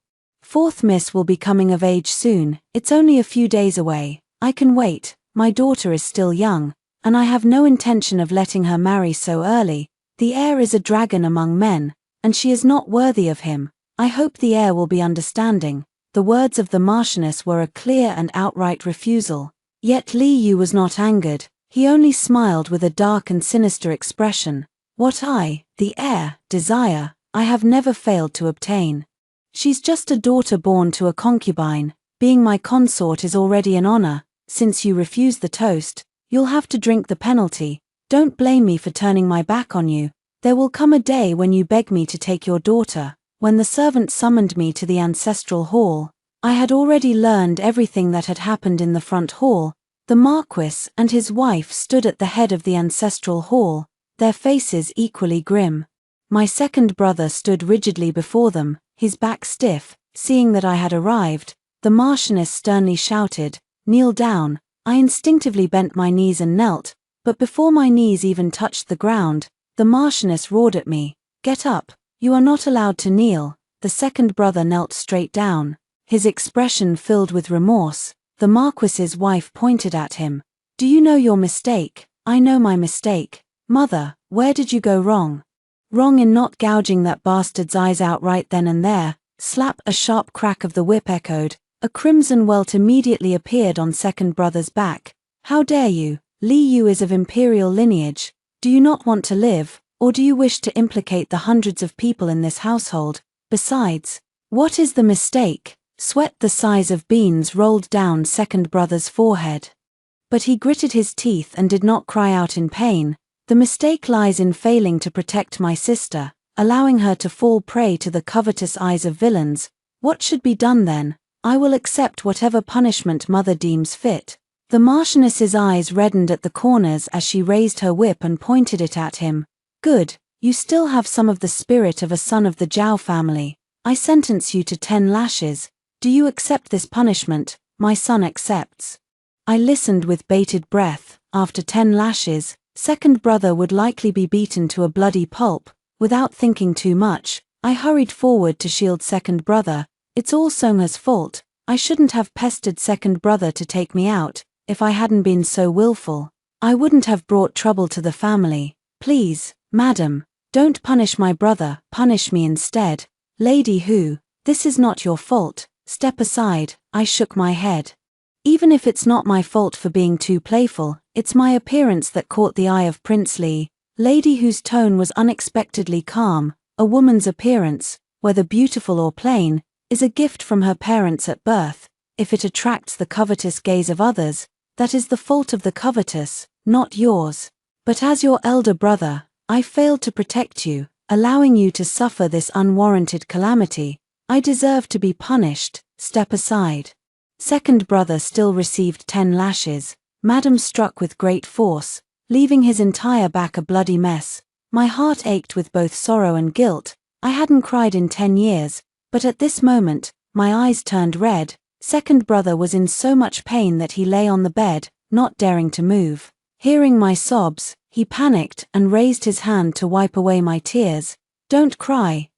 Fourth Miss will be coming of age soon. It's only a few days away. I can wait. My daughter is still young, and I have no intention of letting her marry so early. The heir is a dragon among men, and she is not worthy of him. I hope the heir will be understanding. The words of the Marchioness were a clear and outright refusal. Yet Li Yu was not angered. He only smiled with a dark and sinister expression. What I, the heir, desire, I have never failed to obtain. She's just a daughter born to a concubine. Being my consort is already an honor. Since you refuse the toast, you'll have to drink the penalty. Don't blame me for turning my back on you. There will come a day when you beg me to take your daughter. When the servant summoned me to the ancestral hall, I had already learned everything that had happened in the front hall. The Marquis and his wife stood at the head of the ancestral hall, their faces equally grim. My second brother stood rigidly before them, his back stiff. Seeing that I had arrived, the Marchioness sternly shouted, "Kneel down." I instinctively bent my knees and knelt, but before my knees even touched the ground, the Marchioness roared at me, "Get up, you are not allowed to kneel." The second brother knelt straight down, his expression filled with remorse. The Marquis's wife pointed at him. "Do you know your mistake?" "I know my mistake. Mother, where did you go wrong?" Wrong in not gouging that bastard's eyes out right then and there. Slap! A sharp crack of the whip echoed. A crimson welt immediately appeared on second brother's back. How dare you? Li Yu is of imperial lineage. Do you not want to live, or do you wish to implicate the hundreds of people in this household? Besides, what is the mistake? Sweat the size of beans rolled down second brother's forehead. But he gritted his teeth and did not cry out in pain. The mistake lies in failing to protect my sister, allowing her to fall prey to the covetous eyes of villains. What should be done then? I will accept whatever punishment mother deems fit. The Marchioness's eyes reddened at the corners as she raised her whip and pointed it at him. Good, you still have some of the spirit of a son of the Zhao family. I sentence you to 10 lashes. Do you accept this punishment? My son accepts. I listened with bated breath. After 10 lashes, second brother would likely be beaten to a bloody pulp. Without thinking too much, I hurried forward to shield second brother. It's all Songha's fault. I shouldn't have pestered second brother to take me out. If I hadn't been so willful, I wouldn't have brought trouble to the family. Please, madam, don't punish my brother, punish me instead. Lady Hu, this is not your fault. Step aside. I shook my head. Even if it's not my fault for being too playful, it's my appearance that caught the eye of Prince Li. Lady Hu's tone was unexpectedly calm. A woman's appearance, whether beautiful or plain, is a gift from her parents at birth. If it attracts the covetous gaze of others, that is the fault of the covetous, not yours. But as your elder brother, I failed to protect you, allowing you to suffer this unwarranted calamity. I deserve to be punished. Step aside. Second brother still received 10 lashes. Madam struck with great force, leaving his entire back a bloody mess. My heart ached with both sorrow and guilt. I hadn't cried in 10 years, but at this moment, my eyes turned red. Second brother was in so much pain that he lay on the bed, not daring to move. Hearing my sobs, he panicked and raised his hand to wipe away my tears. Don't cry,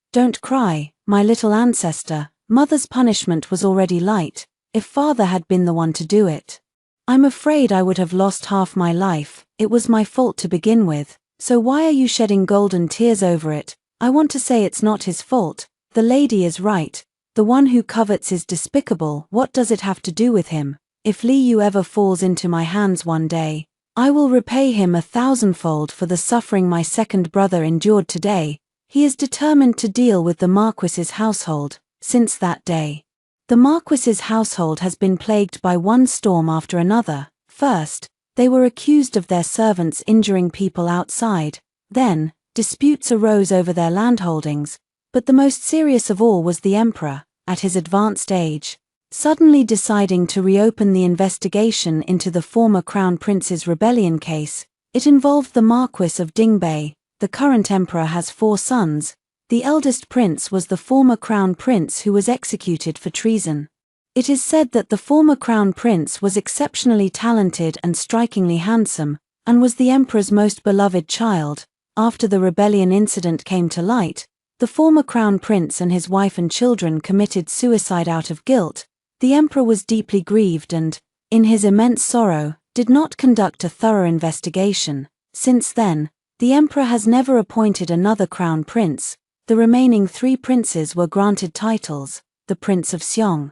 my little ancestor. Mother's punishment was already light, if father had been the one to do it. I'm afraid I would have lost half my life. It was my fault to begin with, so why are you shedding golden tears over it? I want to say it's not his fault. The lady is right. The one who covets is despicable. What does it have to do with him? If Li Yu ever falls into my hands one day, I will repay him 1,000-fold for the suffering my second brother endured today. He is determined to deal with the Marquis's household. Since that day, the Marquis's household has been plagued by one storm after another. First, they were accused of their servants injuring people outside. Then, disputes arose over their landholdings. But the most serious of all was the emperor, at his advanced age, suddenly deciding to reopen the investigation into the former crown prince's rebellion case. It involved the Marquis of Dingbei. The current emperor has 4 sons. The eldest prince was the former crown prince who was executed for treason. It is said that the former crown prince was exceptionally talented and strikingly handsome, and was the emperor's most beloved child. After the rebellion incident came to light, the former crown prince and his wife and children committed suicide out of guilt. The emperor was deeply grieved and, in his immense sorrow, did not conduct a thorough investigation. Since then, the emperor has never appointed another crown prince. The remaining 3 princes were granted titles: the Prince of Xiong,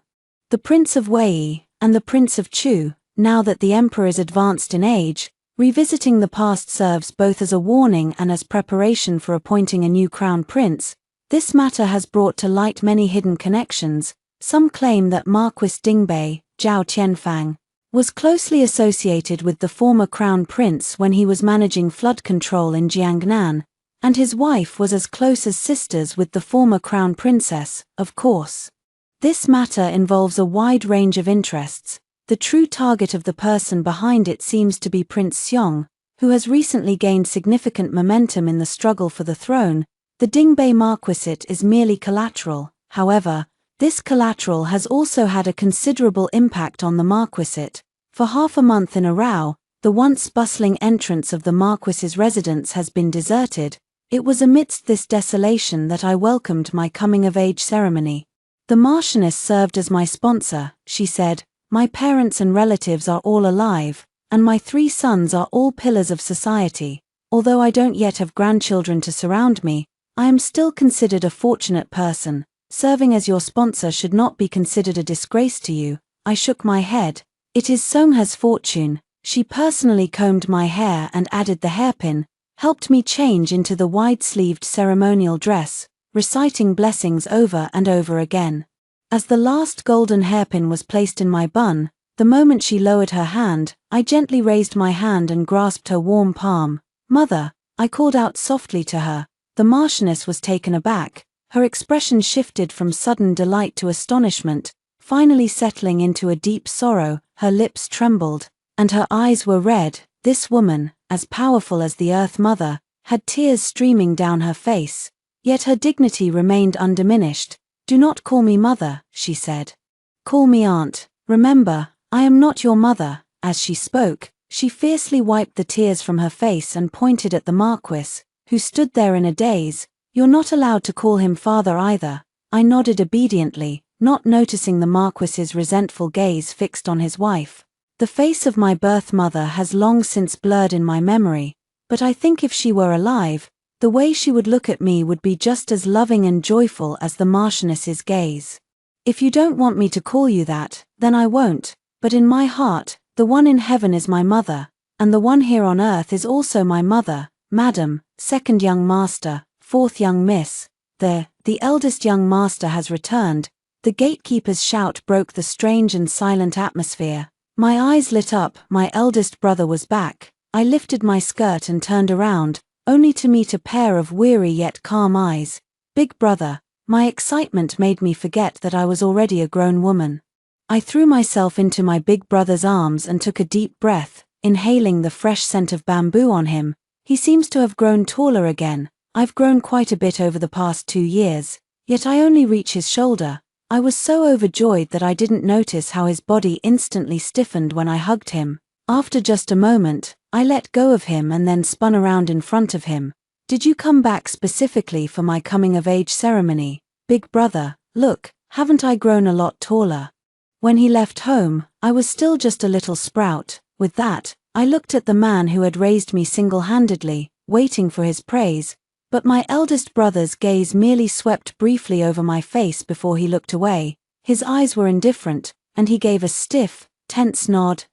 the Prince of Wei, and the Prince of Chu. Now that the emperor is advanced in age, revisiting the past serves both as a warning and as preparation for appointing a new crown prince. This matter has brought to light many hidden connections. Some claim that Marquis Dingbei, Zhao Tianfang, was closely associated with the former crown prince when he was managing flood control in Jiangnan, and his wife was as close as sisters with the former crown princess, of course. This matter involves a wide range of interests. The true target of the person behind it seems to be Prince Xiong, who has recently gained significant momentum in the struggle for the throne. The Dingbei Marquisate is merely collateral. However, this collateral has also had a considerable impact on the Marquisate. For half a month in a row, the once bustling entrance of the Marquis's residence has been deserted. It was amidst this desolation that I welcomed my coming-of-age ceremony. The Marchioness served as my sponsor. She said, "My parents and relatives are all alive, and my 3 sons are all pillars of society. although I don't yet have grandchildren to surround me, I am still considered a fortunate person. Serving as your sponsor should not be considered a disgrace to you. I shook my head. It is Songha's fortune. She personally combed my hair and added the hairpin, helped me change into the wide-sleeved ceremonial dress, reciting blessings over and over again. As the last golden hairpin was placed in my bun, the moment she lowered her hand, I gently raised my hand and grasped her warm palm. "Mother," I called out softly to her. The Marchioness was taken aback. Her expression shifted from sudden delight to astonishment, finally settling into a deep sorrow. Her lips trembled, and her eyes were red. This woman, as powerful as the Earth Mother, had tears streaming down her face, yet her dignity remained undiminished. "Do not call me mother," she said. "Call me aunt. Remember, I am not your mother." As she spoke, she fiercely wiped the tears from her face and pointed at the Marquis, who stood there in a daze. "You're not allowed to call him father either." I nodded obediently, not noticing the Marquis's resentful gaze fixed on his wife. The face of my birth mother has long since blurred in my memory, but I think if she were alive, the way she would look at me would be just as loving and joyful as the Marchioness's gaze. "If you don't want me to call you that, then I won't, but in my heart, the one in heaven is my mother, and the one here on earth is also my mother, Madam, second young master, fourth young miss." The eldest young master has returned. The gatekeeper's shout broke the strange and silent atmosphere. My eyes lit up. My eldest brother was back. I lifted my skirt and turned around, only to meet a pair of weary yet calm eyes. "Big brother." My excitement made me forget that I was already a grown woman. I threw myself into my big brother's arms and took a deep breath, inhaling the fresh scent of bamboo on him. He seems to have grown taller again. I've grown quite a bit over the past 2 years, yet I only reach his shoulder. I was so overjoyed that I didn't notice how his body instantly stiffened when I hugged him. After just a moment, I let go of him and then spun around in front of him. "Did you come back specifically for my coming-of-age ceremony? Big brother, look, haven't I grown a lot taller?" When he left home, I was still just a little sprout. With that, I looked at the man who had raised me single-handedly, waiting for his praise. But my eldest brother's gaze merely swept briefly over my face before he looked away. His eyes were indifferent, and he gave a stiff, tense nod.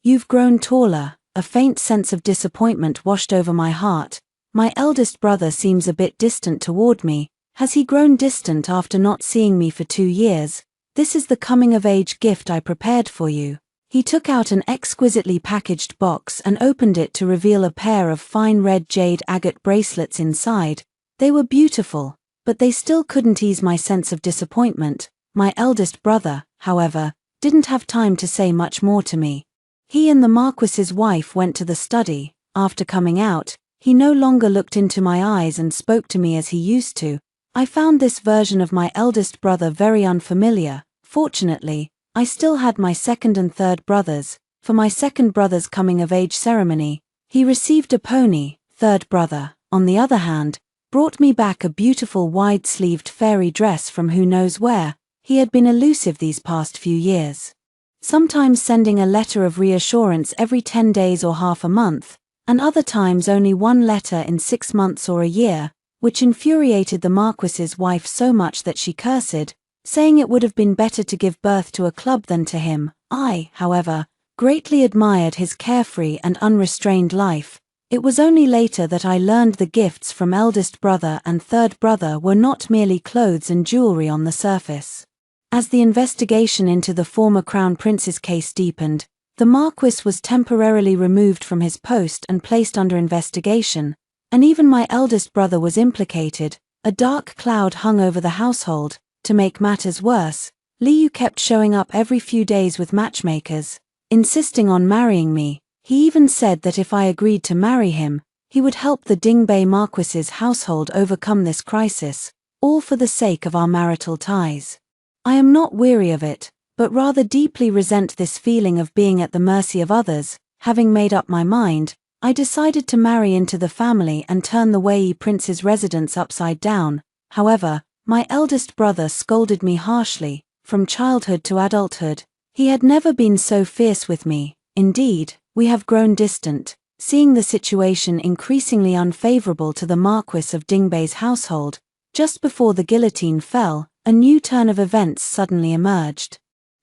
"You've grown taller." A faint sense of disappointment washed over my heart. My eldest brother seems a bit distant toward me. Has he grown distant after not seeing me for 2 years? "This is the coming-of-age gift I prepared for you." He took out an exquisitely packaged box and opened it to reveal a pair of fine red jade agate bracelets inside. They were beautiful, but they still couldn't ease my sense of disappointment. My eldest brother, however, didn't have time to say much more to me. He and the Marquis's wife went to the study. After coming out, he no longer looked into my eyes and spoke to me as he used to. I found this version of my eldest brother very unfamiliar. Fortunately, I still had my second and third brothers. For my second brother's coming-of-age ceremony, he received a pony. Third brother, on the other hand, brought me back a beautiful wide-sleeved fairy dress from who knows where. He had been elusive these past few years, sometimes sending a letter of reassurance every 10 days or half a month, and other times only 1 letter in 6 months or a year, which infuriated the Marquis's wife so much that she cursed, saying it would have been better to give birth to a club than to him. I, however, greatly admired his carefree and unrestrained life. It was only later that I learned the gifts from eldest brother and third brother were not merely clothes and jewelry on the surface. As the investigation into the former Crown Prince's case deepened, the Marquis was temporarily removed from his post and placed under investigation, and even my eldest brother was implicated. A dark cloud hung over the household. To make matters worse, Liu kept showing up every few days with matchmakers, insisting on marrying me. He even said that if I agreed to marry him, he would help the Dingbei Marquis's household overcome this crisis, all for the sake of our marital ties. I am not weary of it, but rather deeply resent this feeling of being at the mercy of others. Having made up my mind, I decided to marry into the family and turn the Wei Prince's residence upside down. However, my eldest brother scolded me harshly. From childhood to adulthood, he had never been so fierce with me. Indeed, we have grown distant. seeing the situation increasingly unfavorable to the Marquis of Dingbei's household. Just before the guillotine fell, a new turn of events suddenly emerged.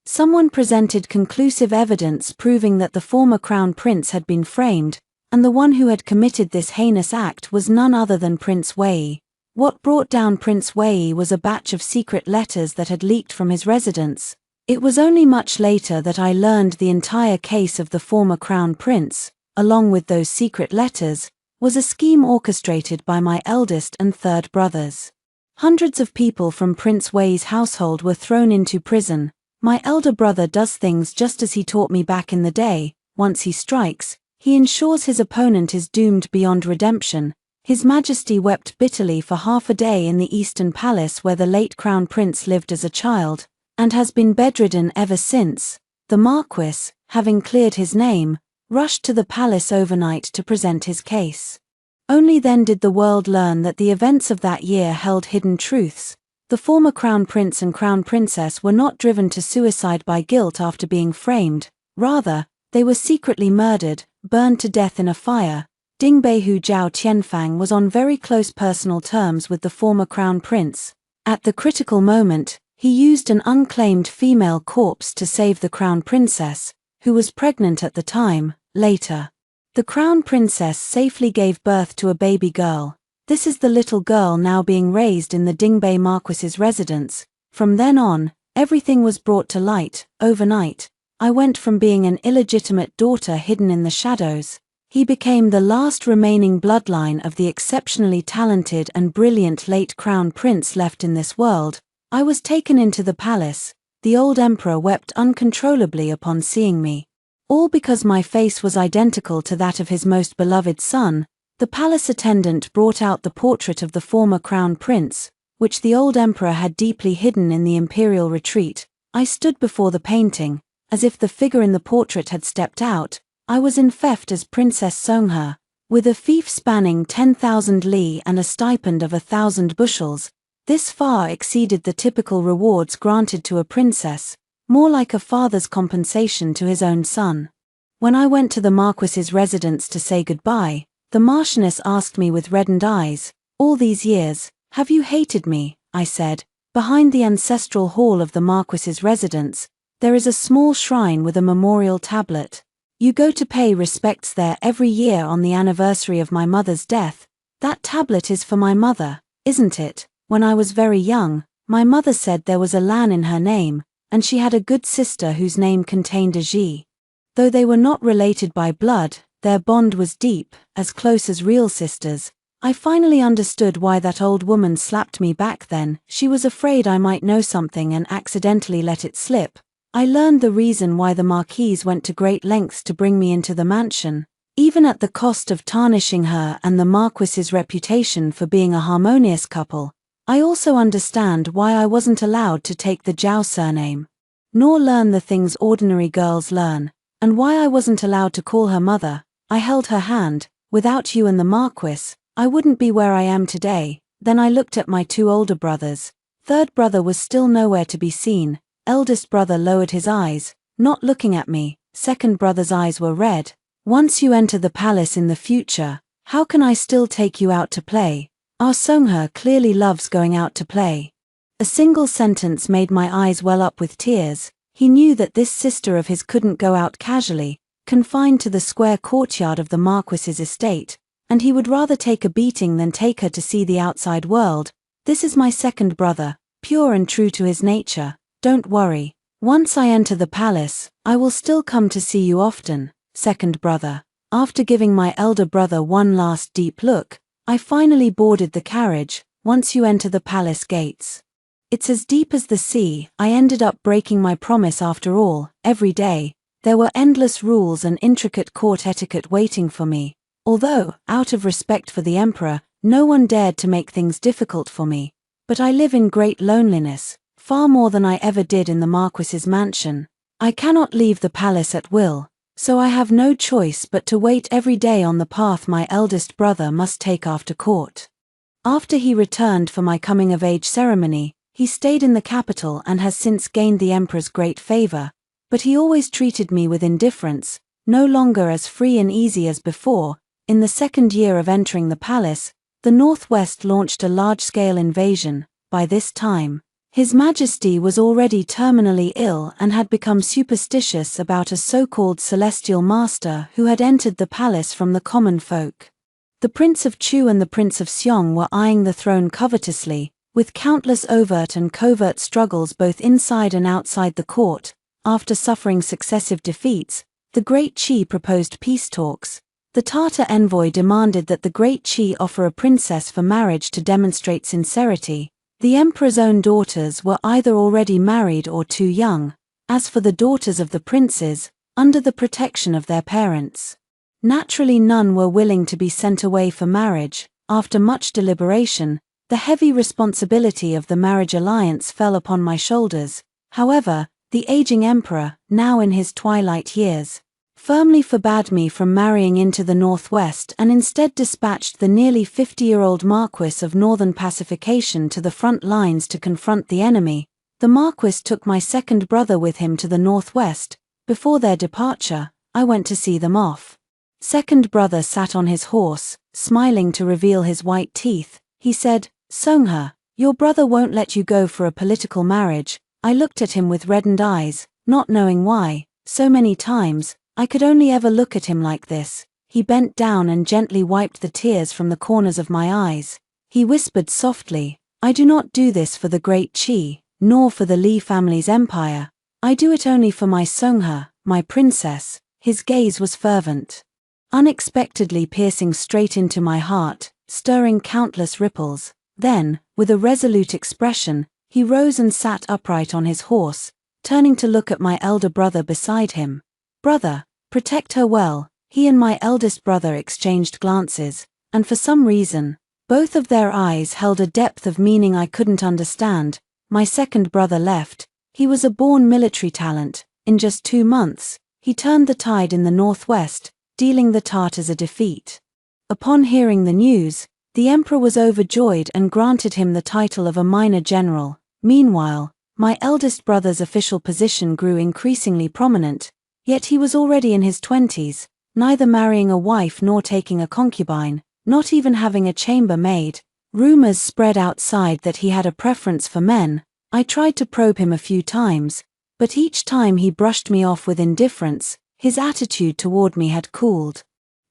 Someone presented conclusive evidence proving that the former crown prince had been framed, and the one who had committed this heinous act was none other than Prince Wei. What brought down Prince Wei was a batch of secret letters that had leaked from his residence. It was only much later that I learned the entire case of the former crown prince, along with those secret letters, was a scheme orchestrated by my eldest and third brothers. Hundreds of people from Prince Wei's household were thrown into prison. My elder brother does things just as he taught me back in the day. Once he strikes, he ensures his opponent is doomed beyond redemption. His Majesty wept bitterly for half a day in the Eastern Palace where the late Crown Prince lived as a child, and has been bedridden ever since. The Marquis, having cleared his name, rushed to the palace overnight to present his case. Only then did the world learn that the events of that year held hidden truths. The former Crown Prince and Crown Princess were not driven to suicide by guilt after being framed. Rather, they were secretly murdered, burned to death in a fire. Dingbei Hu Zhao Tianfang was on very close personal terms with the former Crown Prince. At the critical moment, he used an unclaimed female corpse to save the Crown Princess, who was pregnant at the time. Later, the Crown Princess safely gave birth to a baby girl. This is the little girl now being raised in the Dingbei Marquis's residence. From then on, everything was brought to light. Overnight, I went from being an illegitimate daughter hidden in the shadows. He became the last remaining bloodline of the exceptionally talented and brilliant late Crown Prince left in this world. I was taken into the palace. The old emperor wept uncontrollably upon seeing me. All because my face was identical to that of his most beloved son. The palace attendant brought out the portrait of the former Crown Prince, which the old emperor had deeply hidden in the imperial retreat. I stood before the painting, as if the figure in the portrait had stepped out. I was infeft as Princess Songhe, with a fief spanning 10,000 li and a stipend of 1,000 bushels. This far exceeded the typical rewards granted to a princess, more like a father's compensation to his own son. When I went to the Marquis's residence to say goodbye, the Marchioness asked me with reddened eyes, "All these years, have you hated me?" I said. Behind the ancestral hall of the Marquis's residence, there is a small shrine with a memorial tablet. You go to pay respects there every year on the anniversary of my mother's death. That tablet is for my mother, isn't it? When I was very young, my mother said there was a Lan in her name, and she had a good sister whose name contained a Ji. Though they were not related by blood, their bond was deep, as close as real sisters. I finally understood why that old woman slapped me back then. She was afraid I might know something and accidentally let it slip. I learned the reason why the Marquise went to great lengths to bring me into the mansion, even at the cost of tarnishing her and the Marquis's reputation for being a harmonious couple. I also understand why I wasn't allowed to take the Zhao surname, nor learn the things ordinary girls learn, and why I wasn't allowed to call her mother. I held her hand. Without you and the Marquis, I wouldn't be where I am today. Then I looked at my two older brothers. Third brother was still nowhere to be seen. Eldest brother lowered his eyes, not looking at me. Second brother's eyes were red. Once you enter the palace in the future, how can I still take you out to play? Our Songhe clearly loves going out to play. A single sentence made my eyes well up with tears. He knew that this sister of his couldn't go out casually, confined to the square courtyard of the Marquis's estate, and he would rather take a beating than take her to see the outside world. This is my second brother, pure and true to his nature. Don't worry. Once I enter the palace, I will still come to see you often. Second brother. After giving my elder brother one last deep look, I finally boarded the carriage. Once you enter the palace gates, it's as deep as the sea. I ended up breaking my promise after all. Every day, there were endless rules and intricate court etiquette waiting for me. Although, out of respect for the emperor, no one dared to make things difficult for me. But I live in great loneliness, far more than I ever did in the Marquis's mansion. I cannot leave the palace at will, so I have no choice but to wait every day on the path my eldest brother must take after court. After he returned for my coming-of-age ceremony, he stayed in the capital and has since gained the emperor's great favor, but he always treated me with indifference. no longer as free and easy as before. In the second year of entering the palace, the Northwest launched a large-scale invasion. By this time, His Majesty was already terminally ill and had become superstitious about a so-called celestial master who had entered the palace from the common folk. The Prince of Chu and the Prince of Seong were eyeing the throne covetously, with countless overt and covert struggles both inside and outside the court. After suffering successive defeats, the Great Qi proposed peace talks. The Tartar envoy demanded that the Great Qi offer a princess for marriage to demonstrate sincerity. The emperor's own daughters were either already married or too young. As for the daughters of the princes, under the protection of their parents, naturally none were willing to be sent away for marriage. After much deliberation, the heavy responsibility of the marriage alliance fell upon my shoulders. However, the aging emperor, now in his twilight years, firmly forbade me from marrying into the Northwest and instead dispatched the nearly 50-year-old Marquis of Northern Pacification to the front lines to confront the enemy. The Marquis took my second brother with him to the Northwest. Before their departure, I went to see them off. Second brother sat on his horse, smiling to reveal his white teeth. He said, "Songhe, your brother won't let you go for a political marriage." I looked at him with reddened eyes, not knowing why. So many times, I could only ever look at him like this. He bent down and gently wiped the tears from the corners of my eyes. He whispered softly, "I do not do this for the Great Qi, nor for the Li family's empire. I do it only for my Songhe, my princess." His gaze was fervent, unexpectedly piercing straight into my heart, stirring countless ripples. Then, with a resolute expression, he rose and sat upright on his horse, turning to look at my elder brother beside him. "Brother, protect her well." He and my eldest brother exchanged glances, and for some reason, both of their eyes held a depth of meaning I couldn't understand. My second brother left. He was a born military talent. In just 2 months, he turned the tide in the Northwest, dealing the Tartars a defeat. Upon hearing the news, the emperor was overjoyed and granted him the title of a minor general. Meanwhile, my eldest brother's official position grew increasingly prominent, yet he was already in his 20s, neither marrying a wife nor taking a concubine, not even having a chambermaid. Rumors spread outside that he had a preference for men. I tried to probe him a few times, but each time he brushed me off with indifference. His attitude toward me had cooled.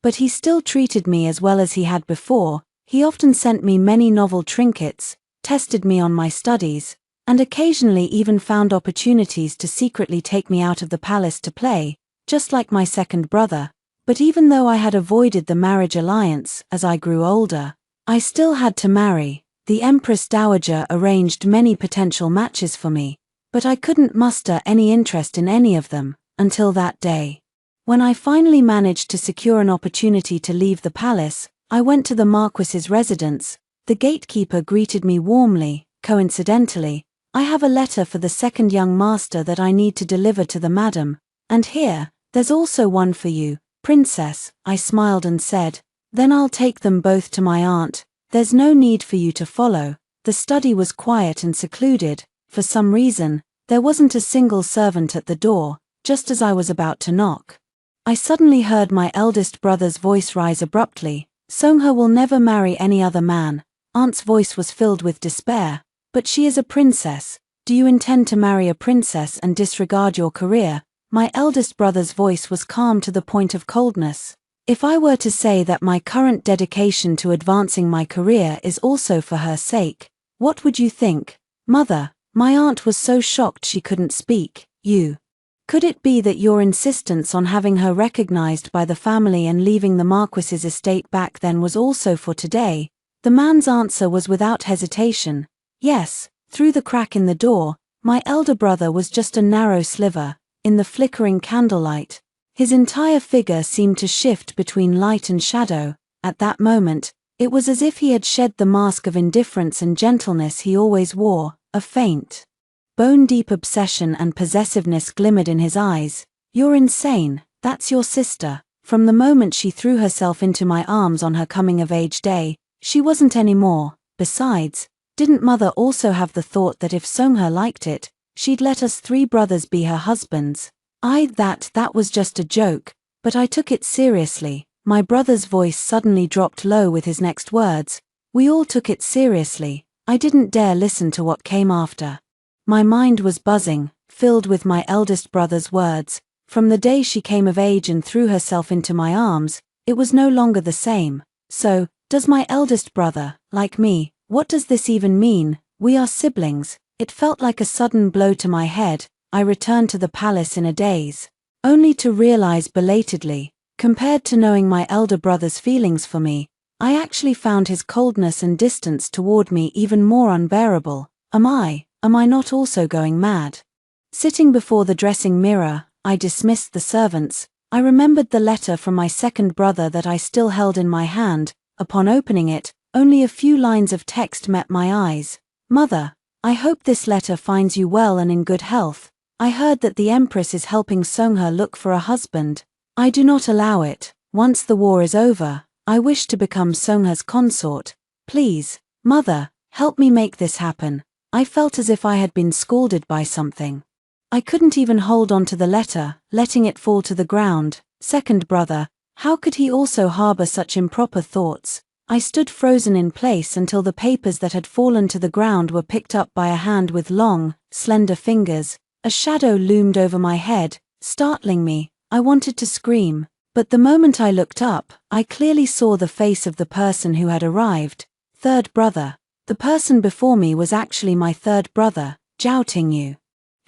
But he still treated me as well as he had before. He often sent me many novel trinkets, tested me on my studies, and occasionally even found opportunities to secretly take me out of the palace to play, just like my second brother. But even though I had avoided the marriage alliance as I grew older, I still had to marry. The Empress Dowager arranged many potential matches for me, but I couldn't muster any interest in any of them, until that day. When I finally managed to secure an opportunity to leave the palace, I went to the Marquis's residence. The gatekeeper greeted me warmly. "Coincidentally, I have a letter for the second young master that I need to deliver to the madam, and here, there's also one for you, princess." I smiled and said, "Then I'll take them both to my aunt. There's no need for you to follow." The study was quiet and secluded. For some reason, there wasn't a single servant at the door. Just as I was about to knock, I suddenly heard my eldest brother's voice rise abruptly. "Songhe will never marry any other man." Aunt's voice was filled with despair. "But she is a princess. Do you intend to marry a princess and disregard your career?" My eldest brother's voice was calm to the point of coldness. "If I were to say that my current dedication to advancing my career is also for her sake, what would you think?" "Mother," my aunt was so shocked she couldn't speak. Could it be that your insistence on having her recognized by the family and leaving the Marquis's estate back then was also for today?" The man's answer was without hesitation. Yes. Through the crack in the door, my elder brother was just a narrow sliver. In the flickering candlelight, his entire figure seemed to shift between light and shadow. At that moment, it was as if he had shed the mask of indifference and gentleness he always wore. A faint, bone-deep obsession and possessiveness glimmered in his eyes. "You're insane. That's your sister." From the moment she threw herself into my arms on her coming-of-age day, she wasn't anymore. Besides, didn't mother also have the thought that if Songhe liked it, she'd let us 3 brothers be her husbands? That was just a joke. But I took it seriously. My brother's voice suddenly dropped low with his next words. We all took it seriously. I didn't dare listen to what came after. My mind was buzzing, filled with my eldest brother's words. From the day she came of age and threw herself into my arms, it was no longer the same. So, does my eldest brother, like me, what does this even mean? We are siblings. It felt like a sudden blow to my head. I returned to the palace in a daze, only to realize belatedly, compared to knowing my elder brother's feelings for me, I actually found his coldness and distance toward me even more unbearable. Am I not also going mad? Sitting before the dressing mirror, I dismissed the servants. I remembered the letter from my second brother that I still held in my hand. Upon opening it, only a few lines of text met my eyes. Mother, I hope this letter finds you well and in good health. I heard that the Empress is helping Songhe look for a husband. I do not allow it. Once the war is over, I wish to become Songhe's consort. Please, Mother, help me make this happen. I felt as if I had been scalded by something. I couldn't even hold on to the letter, letting it fall to the ground. Second brother, how could he also harbor such improper thoughts? I stood frozen in place until the papers that had fallen to the ground were picked up by a hand with long, slender fingers. A shadow loomed over my head, startling me. I wanted to scream, but the moment I looked up, I clearly saw the face of the person who had arrived. Third brother. The person before me was actually my third brother, Zhao Tingyu,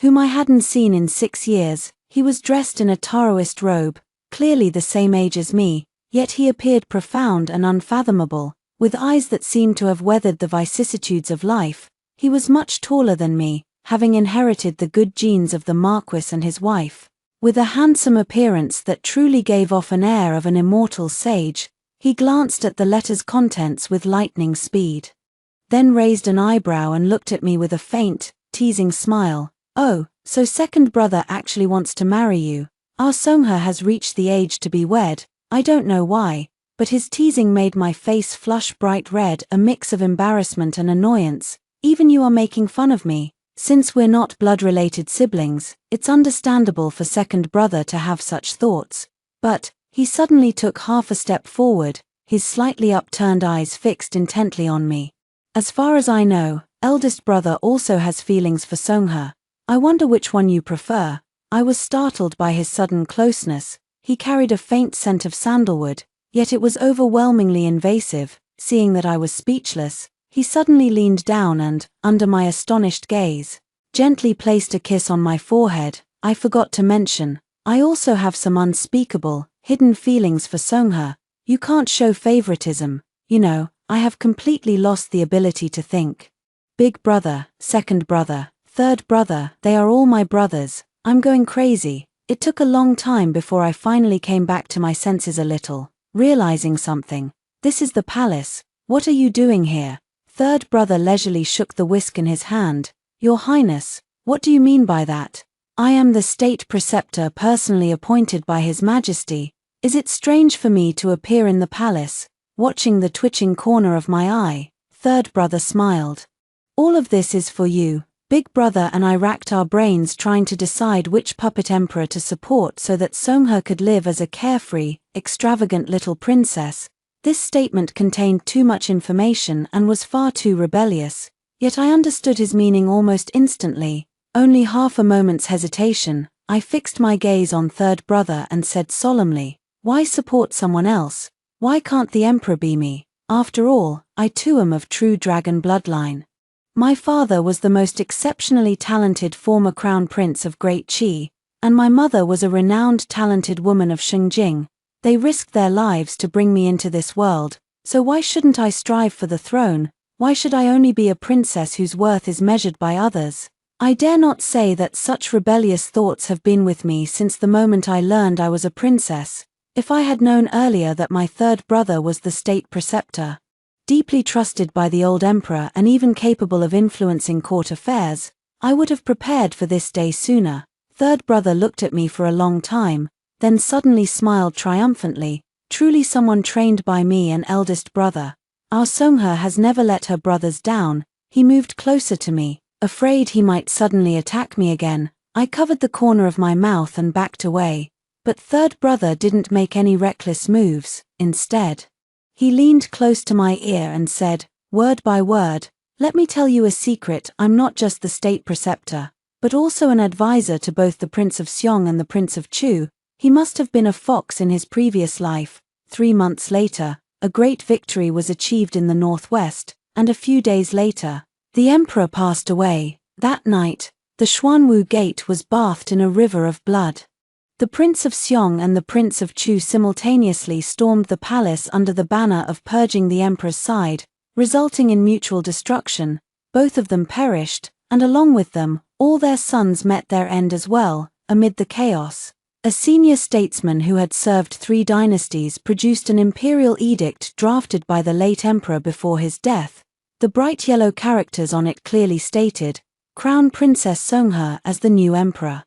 whom I hadn't seen in 6 years. He was dressed in a Taoist robe, clearly the same age as me, yet he appeared profound and unfathomable, with eyes that seemed to have weathered the vicissitudes of life. He was much taller than me, having inherited the good genes of the Marquis and his wife. With a handsome appearance that truly gave off an air of an immortal sage, he glanced at the letter's contents with lightning speed. Then raised an eyebrow and looked at me with a faint, teasing smile. Oh, so second brother actually wants to marry you. Our Songhe has reached the age to be wed. I don't know why, but his teasing made my face flush bright red, a mix of embarrassment and annoyance. Even you are making fun of me. Since we're not blood-related siblings, it's understandable for second brother to have such thoughts. But, he suddenly took half a step forward, his slightly upturned eyes fixed intently on me. As far as I know, eldest brother also has feelings for Songhe. I wonder which one you prefer. I was startled by his sudden closeness. He carried a faint scent of sandalwood, yet it was overwhelmingly invasive. Seeing that I was speechless, he suddenly leaned down and, under my astonished gaze, gently placed a kiss on my forehead. I forgot to mention, I also have some unspeakable, hidden feelings for Songhe. You can't show favoritism. You know, I have completely lost the ability to think. Big brother, second brother, third brother, they are all my brothers. I'm going crazy. It took a long time before I finally came back to my senses a little, realizing something. This is the palace. What are you doing here? Third brother leisurely shook the whisk in his hand. Your Highness, what do you mean by that? I am the state preceptor personally appointed by His Majesty. Is it strange for me to appear in the palace, watching the twitching corner of my eye? Third brother smiled. All of this is for you. Big brother and I racked our brains trying to decide which puppet emperor to support so that Songhe could live as a carefree, extravagant little princess. This statement contained too much information and was far too rebellious, yet I understood his meaning almost instantly. Only half a moment's hesitation, I fixed my gaze on third brother and said solemnly, why support someone else? Why can't the emperor be me? After all, I too am of true dragon bloodline. My father was the most exceptionally talented former crown prince of Great Qi, and my mother was a renowned talented woman of Shengjing. They risked their lives to bring me into this world, so why shouldn't I strive for the throne? Why should I only be a princess whose worth is measured by others? I dare not say that such rebellious thoughts have been with me since the moment I learned I was a princess. If I had known earlier that my third brother was the state preceptor, deeply trusted by the old emperor and even capable of influencing court affairs, I would have prepared for this day sooner. Third brother looked at me for a long time, then suddenly smiled triumphantly. Truly someone trained by me and eldest brother. Our Songhe has never let her brothers down. He moved closer to me, afraid he might suddenly attack me again. I covered the corner of my mouth and backed away. But third brother didn't make any reckless moves. Instead, he leaned close to my ear and said, word by word, "Let me tell you a secret. I'm not just the state preceptor, but also an advisor to both the Prince of Seong and the Prince of Chu. He must have been a fox in his previous life." 3 months later, a great victory was achieved in the northwest, and a few days later, the emperor passed away. That night, the Xuanwu Gate was bathed in a river of blood. The Prince of Seong and the Prince of Chu simultaneously stormed the palace under the banner of purging the emperor's side, resulting in mutual destruction. Both of them perished, and along with them, all their sons met their end as well. Amid the chaos, a senior statesman who had served 3 dynasties produced an imperial edict drafted by the late emperor before his death. The bright yellow characters on it clearly stated, "Crown Princess Songhe as the new emperor."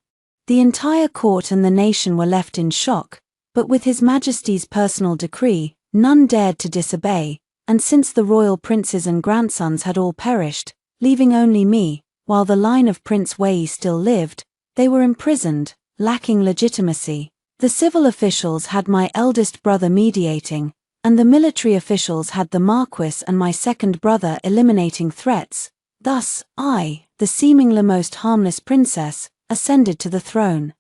The entire court and the nation were left in shock, but with His Majesty's personal decree, none dared to disobey, and since the royal princes and grandsons had all perished, leaving only me, while the line of Prince Wei still lived, they were imprisoned, lacking legitimacy. The civil officials had my eldest brother mediating, and the military officials had the Marquis and my second brother eliminating threats. Thus, I, the seemingly most harmless princess, ascended to the throne.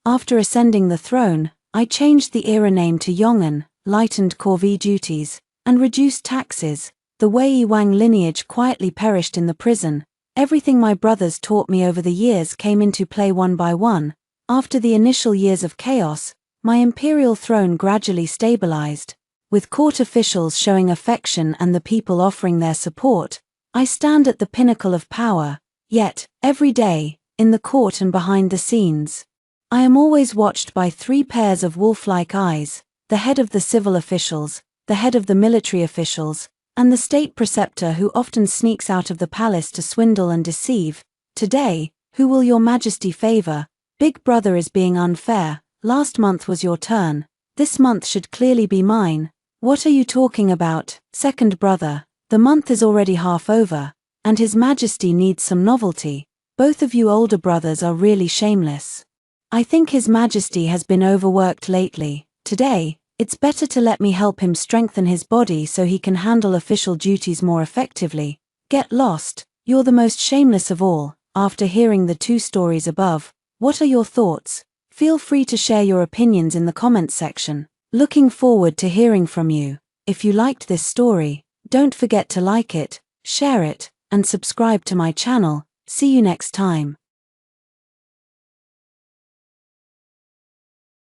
After ascending the throne, I changed the era name to Yong'an, lightened corvée duties, and reduced taxes. The Wei Wang lineage quietly perished in the prison. Everything my brothers taught me over the years came into play one by one. After the initial years of chaos, my imperial throne gradually stabilized. With court officials showing affection and the people offering their support, I stand at the pinnacle of power. Yet, every day, in the court and behind the scenes, I am always watched by 3 pairs of wolf-like eyes: the head of the civil officials, the head of the military officials, and the state preceptor who often sneaks out of the palace to swindle and deceive. Today, who will your majesty favor? Big brother is being unfair. Last month was your turn. This month should clearly be mine. What are you talking about, second brother? The month is already half over, and His Majesty needs some novelty. Both of you older brothers are really shameless. I think His Majesty has been overworked lately. Today, it's better to let me help him strengthen his body so he can handle official duties more effectively. Get lost. You're the most shameless of all. After hearing the 2 stories above, what are your thoughts? Feel free to share your opinions in the comments section. Looking forward to hearing from you. If you liked this story, don't forget to like it, share it, and subscribe to my channel. See you next time.